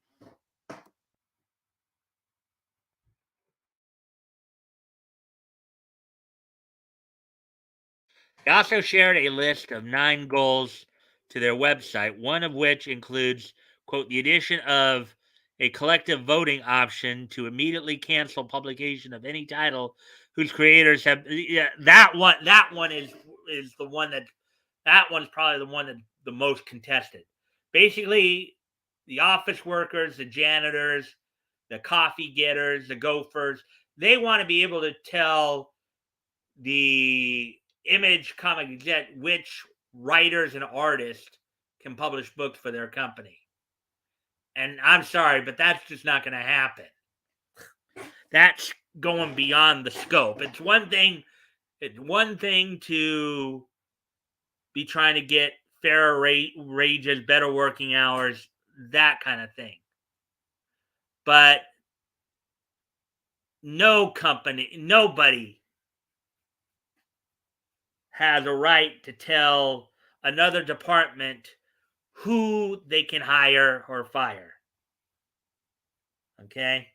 They also shared a list of 9 goals to their website, one of which includes, quote, the addition of a collective voting option to immediately cancel publication of any title whose creators have. Yeah, that one is the one that one's probably the one that the most contested. Basically, the office workers, the janitors, the coffee getters, the gophers, they want to be able to tell the Image comic exec which writers and artists can publish books for their company. And I'm sorry, but that's just not going to happen. That's going beyond the scope. It's one thing to be trying to get fairer wages, better working hours, that kind of thing. But nobody has a right to tell another department who they can hire or fire. Okay?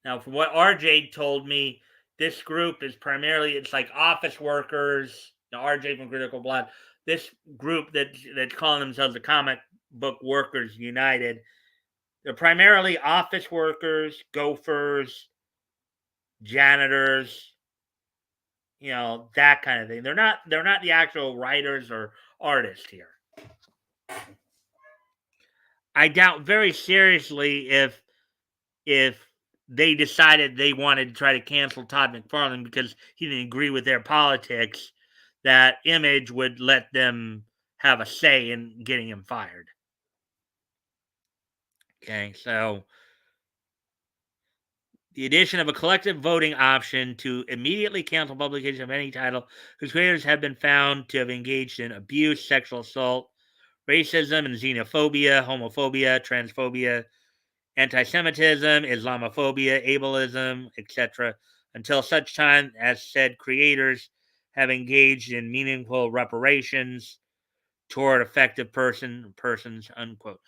Now, from what RJ told me, this group is primarily, it's like office workers. Now, RJ from Critical Blood, this group that's calling themselves the Comic Book Workers United, they're primarily office workers, gophers, janitors, that kind of thing. They're not the actual writers or artists here. I doubt very seriously if they decided they wanted to try to cancel Todd McFarlane because he didn't agree with their politics, that Image would let them have a say in getting him fired. Okay, so the addition of a collective voting option to immediately cancel publication of any title whose creators have been found to have engaged in abuse, sexual assault, racism and xenophobia, homophobia, transphobia, anti-Semitism, Islamophobia, ableism, etc., until such time as said creators have engaged in meaningful reparations toward affected persons, unquote.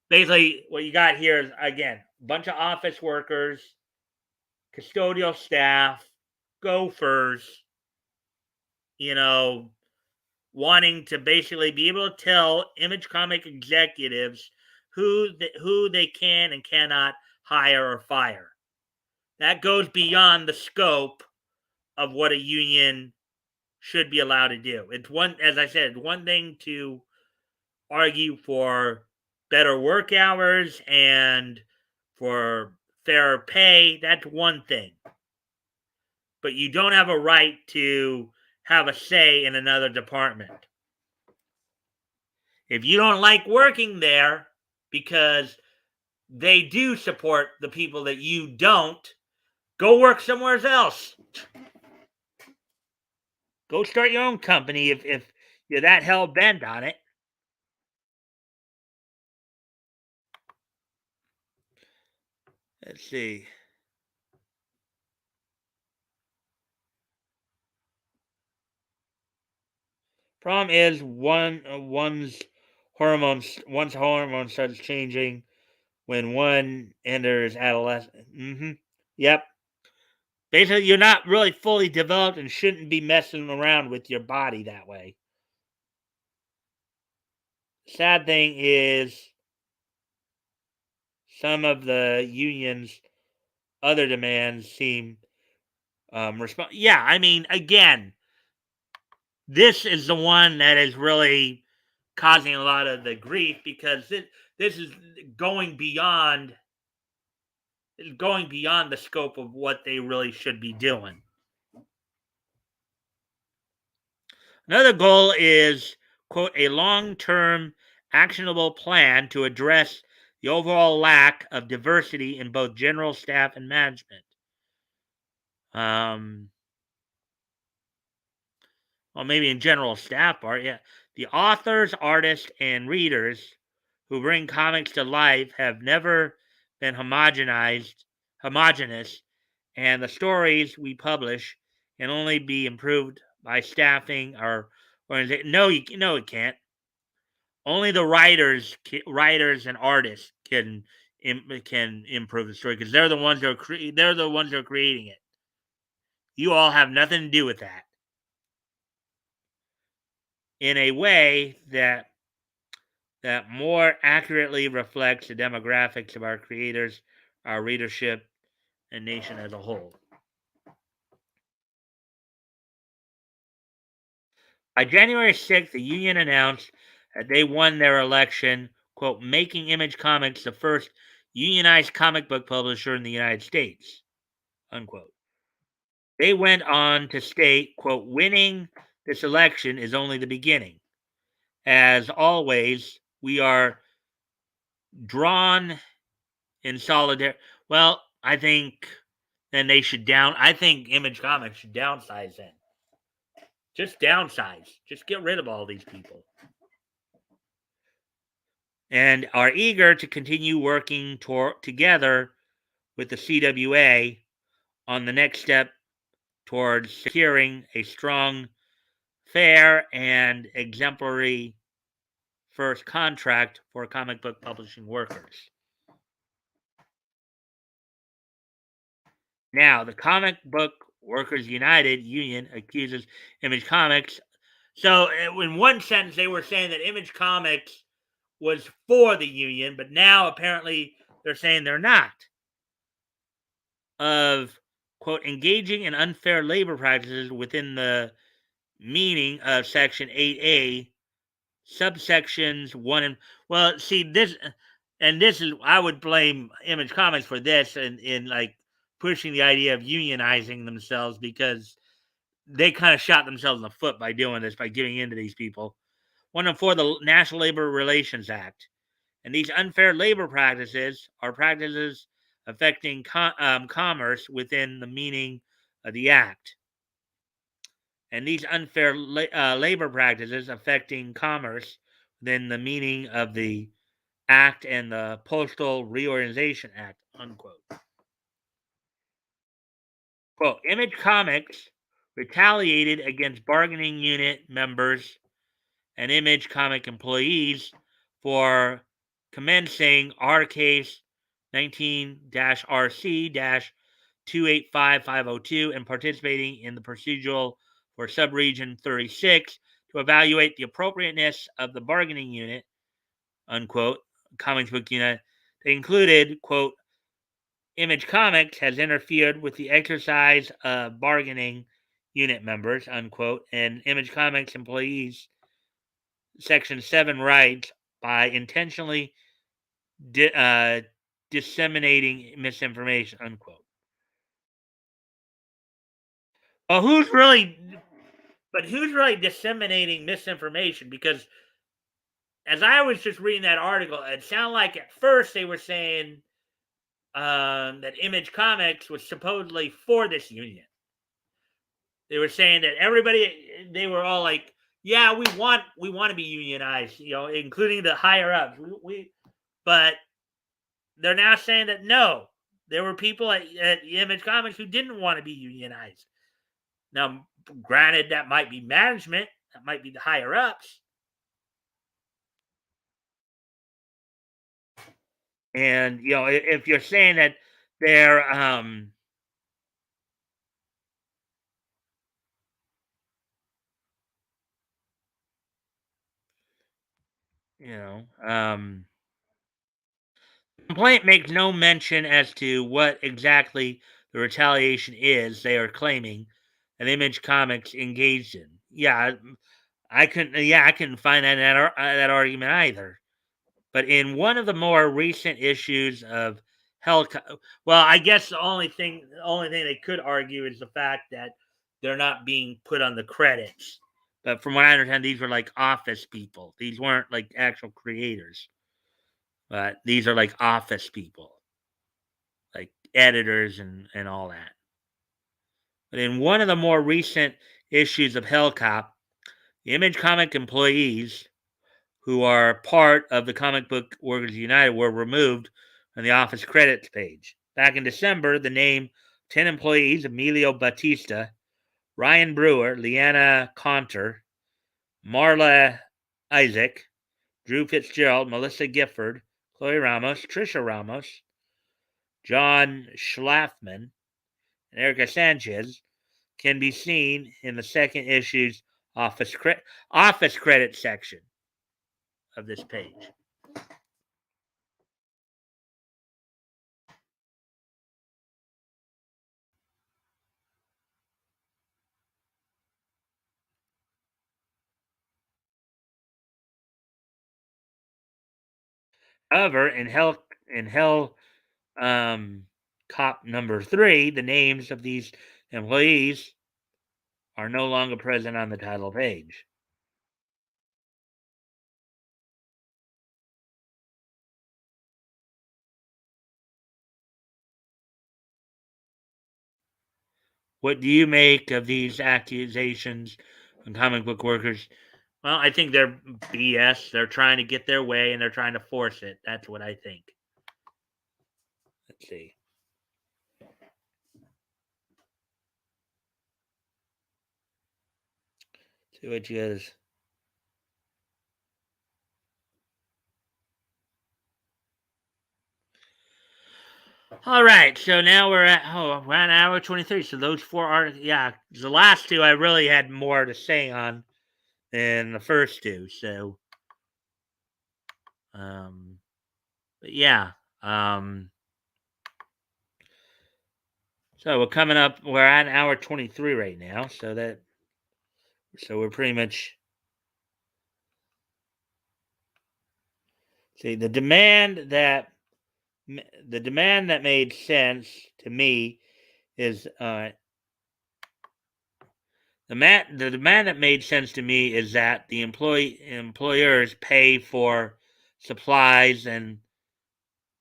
Basically, what you got here is, again, a bunch of office workers, custodial staff, gophers, you know, wanting to basically be able to tell Image Comic executives who they can and cannot hire or fire. That goes beyond the scope of what a union should be allowed to do. It's one, as I said, one thing to argue for better work hours and for fairer pay. That's one thing. But you don't have a right to have a say in another department. If you don't like working there because they do support the people that you don't, go work somewhere else. Go start your own company if you're that hell bent on it. Let's see. Problem is one's hormone starts changing when one enters adolescence. Yep. Basically, you're not really fully developed and shouldn't be messing around with your body that way. Sad thing is, some of the union's other demands seem Yeah, I mean, again, this is the one that is really causing a lot of the grief because this is going beyond the scope of what they really should be doing. Another goal is, quote, a long-term actionable plan to address the overall lack of diversity in both general staff and management. Well, maybe in general staff part, yeah. The authors, artists, and readers who bring comics to life have never been homogenous, and the stories we publish can only be improved by staffing or organization. No, it can't. Only the writers and artists can improve the story because they're the ones that they're the ones that are creating it. You all have nothing to do with that. In a way that more accurately reflects the demographics of our creators, our readership, and nation as a whole. By January 6th, the union announced that they won their election, quote, making Image Comics the first unionized comic book publisher in the United States, unquote. They went on to state, quote, winning this election is only the beginning. As always, we are drawn in solidarity. Well, I think I think Image Comics should downsize then. Just downsize. Just get rid of all these people. And are eager to continue working together with the CWA on the next step towards securing a strong, fair, and exemplary first contract for comic book publishing workers. Now, the Comic Book Workers United Union accuses Image Comics. So, in one sentence, they were saying that Image Comics was for the union, but now apparently they're saying they're not. Of, quote, engaging in unfair labor practices within the meaning of Section 8A, subsections 1 and. Well, see, this is, I would blame Image Comics for this and in like pushing the idea of unionizing themselves because they kind of shot themselves in the foot by doing this, by giving in to these people. 1 and 4, the National Labor Relations Act. And these unfair labor practices are practices affecting commerce within the meaning of the Act. And these unfair labor practices affecting commerce within the meaning of the Act and the Postal Reorganization Act, unquote. Quote, Image Comics retaliated against bargaining unit members and Image Comic employees for commencing our case 19-RC-285502 and participating in the procedural for subregion 36 to evaluate the appropriateness of the bargaining unit, unquote, comics book unit. They included, quote, Image Comics has interfered with the exercise of bargaining unit members, unquote, and Image Comics employees Section 7 rights by intentionally disseminating misinformation, unquote. Well, who's really disseminating misinformation? Because as I was just reading that article, it sounded like at first they were saying that Image Comics was supposedly for this union. They were saying that they were all like, "Yeah, we want to be unionized," including the higher ups. But they're now saying that no, There were people at Image Comics who didn't want to be unionized. Now, granted, that might be management, that might be the higher ups. And if you're saying that they're you know, complaint makes no mention as to what exactly the retaliation is they are claiming an Image Comics engaged in. Yeah, I couldn't. Yeah, I couldn't find that argument either. But in one of the more recent issues of well, I guess the only thing they could argue is the fact that they're not being put on the credits. But from what I understand, these were like office people. These weren't like actual creators, but these are like office people, like editors and all that. But in one of the more recent issues of Hellcop, the Image Comic employees who are part of the Comic Book Workers United were removed on the office credits page. Back in December, the name 10 employees, Emilio Batista, Ryan Brewer, Leanna Conter, Marla Isaac, Drew Fitzgerald, Melissa Gifford, Chloe Ramos, Trisha Ramos, John Schlafman, and Erica Sanchez can be seen in the second issue's office credit section of this page. However, in Hell Cop number 3, the names of these employees are no longer present on the title page. What do you make of these accusations on comic book workers? Well, I think they're BS. They're trying to get their way and they're trying to force it. That's what I think. Let's see. See what you guys. All right, so now we're at an hour 23. So those four articles, yeah, the last two I really had more to say on than the first two. So, but yeah, so we're coming up. We're at an hour 23 right now. So we're pretty much see the demand that made sense to me is the demand that made sense to me is that the employers pay for supplies and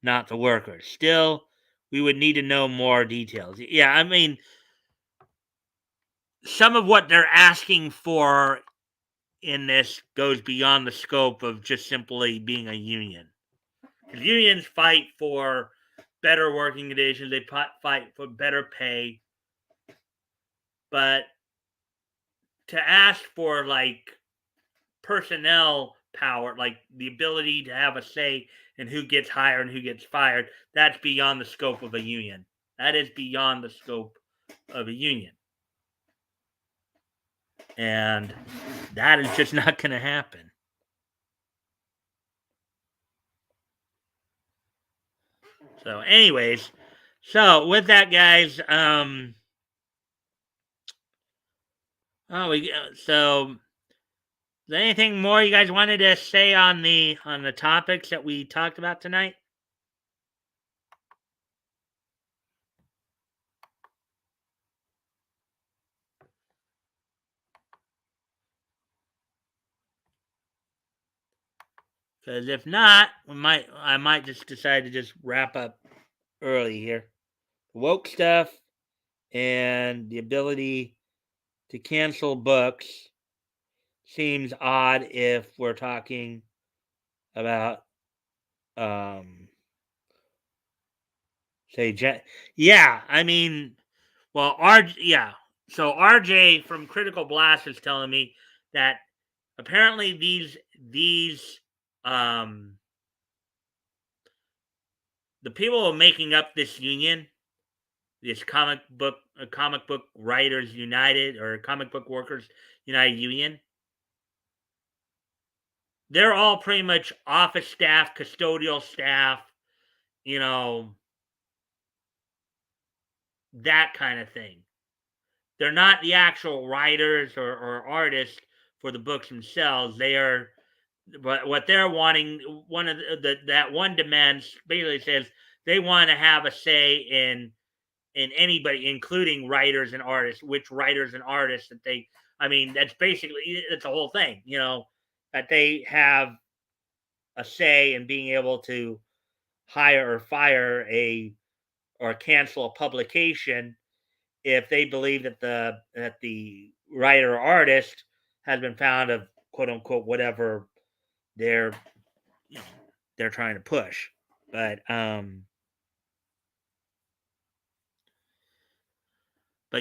not the workers. Still, we would need to know more details. Yeah, I mean, some of what they're asking for in this goes beyond the scope of just simply being a union. Because unions fight for better working conditions, they fight for better pay, but to ask for like personnel power, like the ability to have a say in who gets hired and who gets fired, that's beyond the scope of a union. That is beyond the scope of a union. And that is just not going to happen. So, anyways, so with that, guys, so is there anything more you guys wanted to say on the topics that we talked about tonight? Because if not, I might just decide to just wrap up early here. Woke stuff and the ability to cancel books seems odd if we're talking about Say, yeah, I mean, well, yeah. So RJ from Critical Blast is telling me that apparently these um the people who are making up this union, this comic book writers united or comic book workers united union, they're all pretty much office staff, custodial staff, you know, that kind of thing. They're not the actual writers or artists for the books themselves. They are, but what they're wanting, one of that one demands basically says they want to have a say in anybody, including writers and artists, which writers and artists that they. I mean, that's basically it's a whole thing, that they have a say in being able to hire or fire a or cancel a publication if they believe that the writer or artist has been found of quote unquote whatever they're you know, they're trying to push. But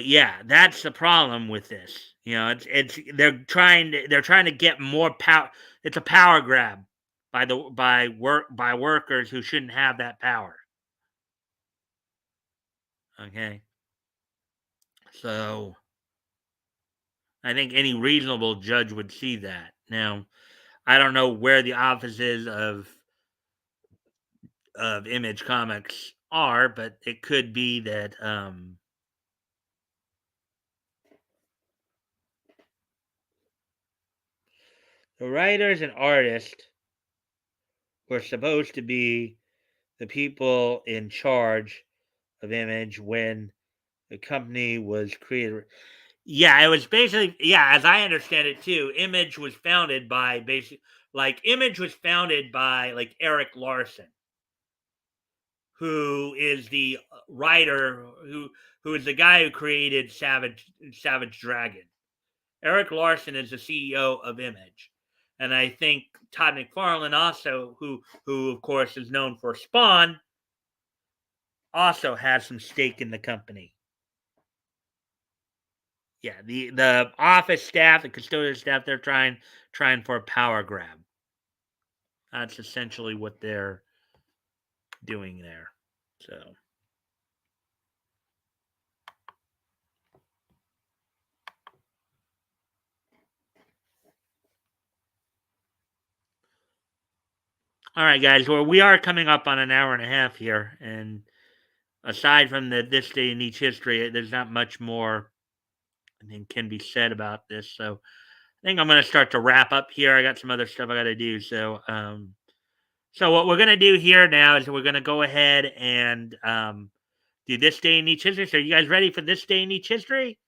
yeah, that's the problem with this. It's they're trying to get more power. It's a power grab by workers who shouldn't have that power. Okay, so I think any reasonable judge would see that. Now, I don't know where the offices of Image Comics are, but it could be that the writers and artists were supposed to be the people in charge of Image when the company was created. Yeah, it was basically, yeah, as I understand it too. Image was founded by Image was founded by like Eric Larson, who is the writer who is the guy who created Savage Dragon. Eric Larson is the CEO of Image, and I think Todd McFarlane also, who of course is known for Spawn, also has some stake in the company. Yeah, the office staff, the custodial staff, they're trying for a power grab. That's essentially what they're doing there. So, all right, guys. Well, we are coming up on an hour and a half here, and aside from this day in each history, there's not much more I think can be said about this. So, I think I'm going to start to wrap up here. I got some other stuff I got to do. So what we're going to do here now is we're going to go ahead and do this day in each history. So, you guys ready for this day in each history?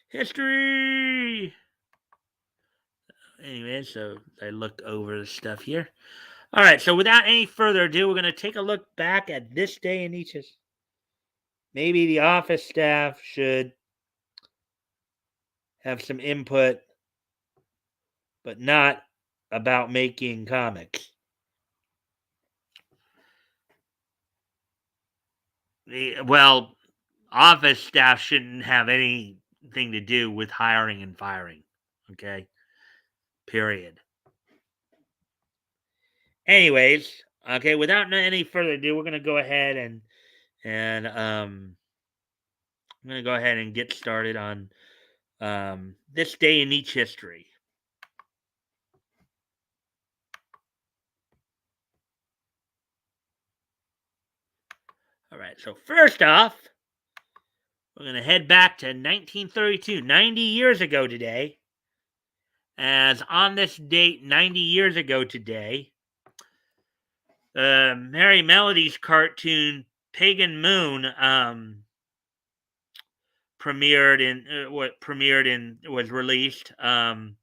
History. Anyway, so I look over the stuff here. All right, so without any further ado, we're going to take a look back at this day in each history. Maybe the office staff should have some input, but not about making comics. Well, office staff shouldn't have anything to do with hiring and firing. Okay, period. Anyways, okay, without any further ado, we're gonna go ahead and I'm gonna go ahead and get started on this day in each history. All right, so first off, we're going to head back to 1932, 90 years ago today. As on this date, 90 years ago today, Merry Melodies cartoon Pagan Moon was released from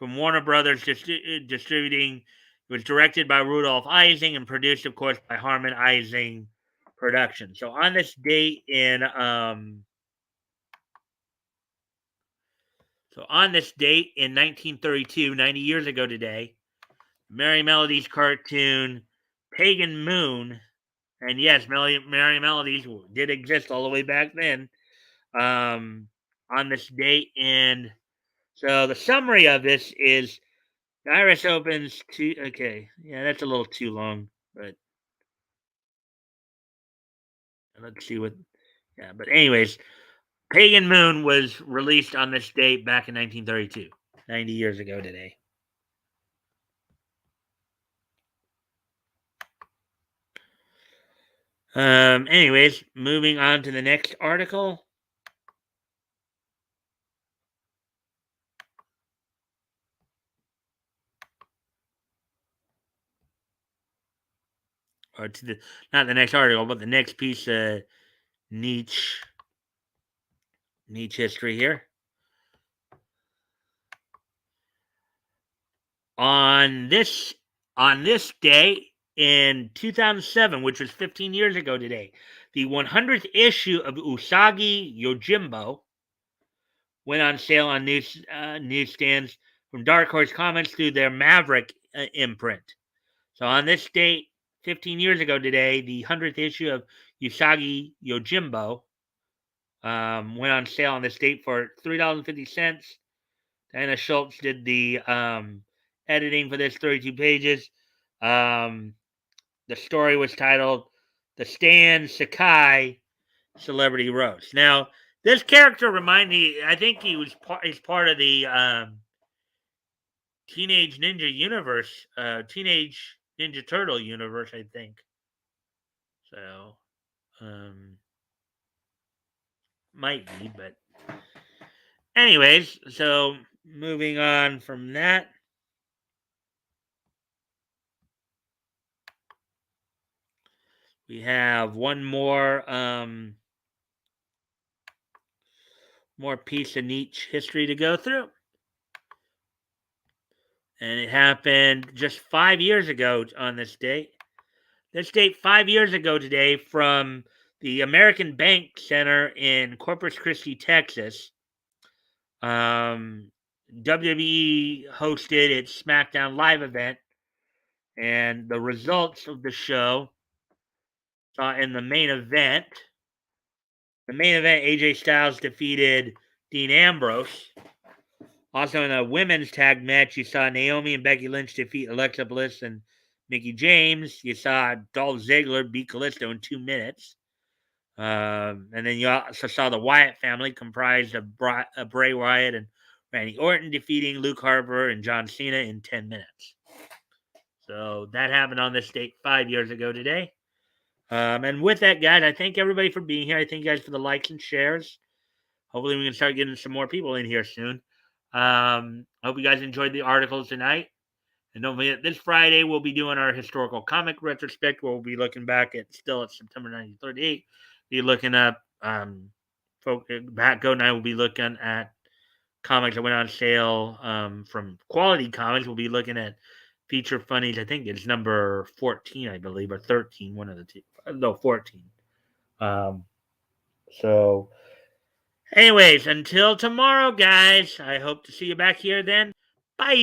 Warner Brothers distributing. It was directed by Rudolph Ising and produced, of course, by Harmon Ising Production. So on this date in So on this date in 1932, 90 years ago today, Merry Melodies cartoon Pagan Moon, and yes, Merry Melodies did exist all the way back then, on this date. And so the summary of this is the Iris opens to, okay, yeah, that's a little too long, but let's see what, yeah, but anyways, Pagan Moon was released on this date back in 1932, 90 years ago today. Anyways, moving on to the next article. Or to the, not the next article, but the next piece of niche history here. On this day in 2007, which was 15 years ago today, the 100th issue of Usagi Yojimbo went on sale on newsstands from Dark Horse Comics through their Maverick imprint. So on this date, 15 years ago today, the 100th issue of Usagi Yojimbo went on sale on this date for $3.50. Diana Schultz did the editing for this 32 pages. The story was titled The Stan Sakai Celebrity Roast. Now, this character reminded me, I think he's part of the Teenage Ninja universe, Teenage Ninja Turtle universe, I think. So, might be, but anyways, so moving on from that. We have one more piece of niche history to go through. And it happened just 5 years ago on this date. This date 5 years ago today from the American Bank Center in Corpus Christi, Texas. WWE hosted its SmackDown Live event, and the results of the show saw in the main event. The main event, AJ Styles defeated Dean Ambrose. Also in a women's tag match, you saw Naomi and Becky Lynch defeat Alexa Bliss and Mickie James. You saw Dolph Ziggler beat Kalisto in 2 minutes. And then you also saw the Wyatt family, comprised of Bray Wyatt and Randy Orton, defeating Luke Harper and John Cena in 10 minutes. So that happened on this date 5 years ago today. And with that, guys, I thank everybody for being here. I thank you guys for the likes and shares. Hopefully we can start getting some more people in here soon. I hope you guys enjoyed the articles tonight. And don't forget, this Friday we'll be doing our historical comic retrospect, where we'll be looking back at September 1938. Be looking up Goat and I will be looking at comics that went on sale from Quality Comics. We'll be looking at Feature Funnies. I think it's number 14, I believe, or 13, one of the two. No, 14. So anyways, until tomorrow, guys, I hope to see you back here then. Bye.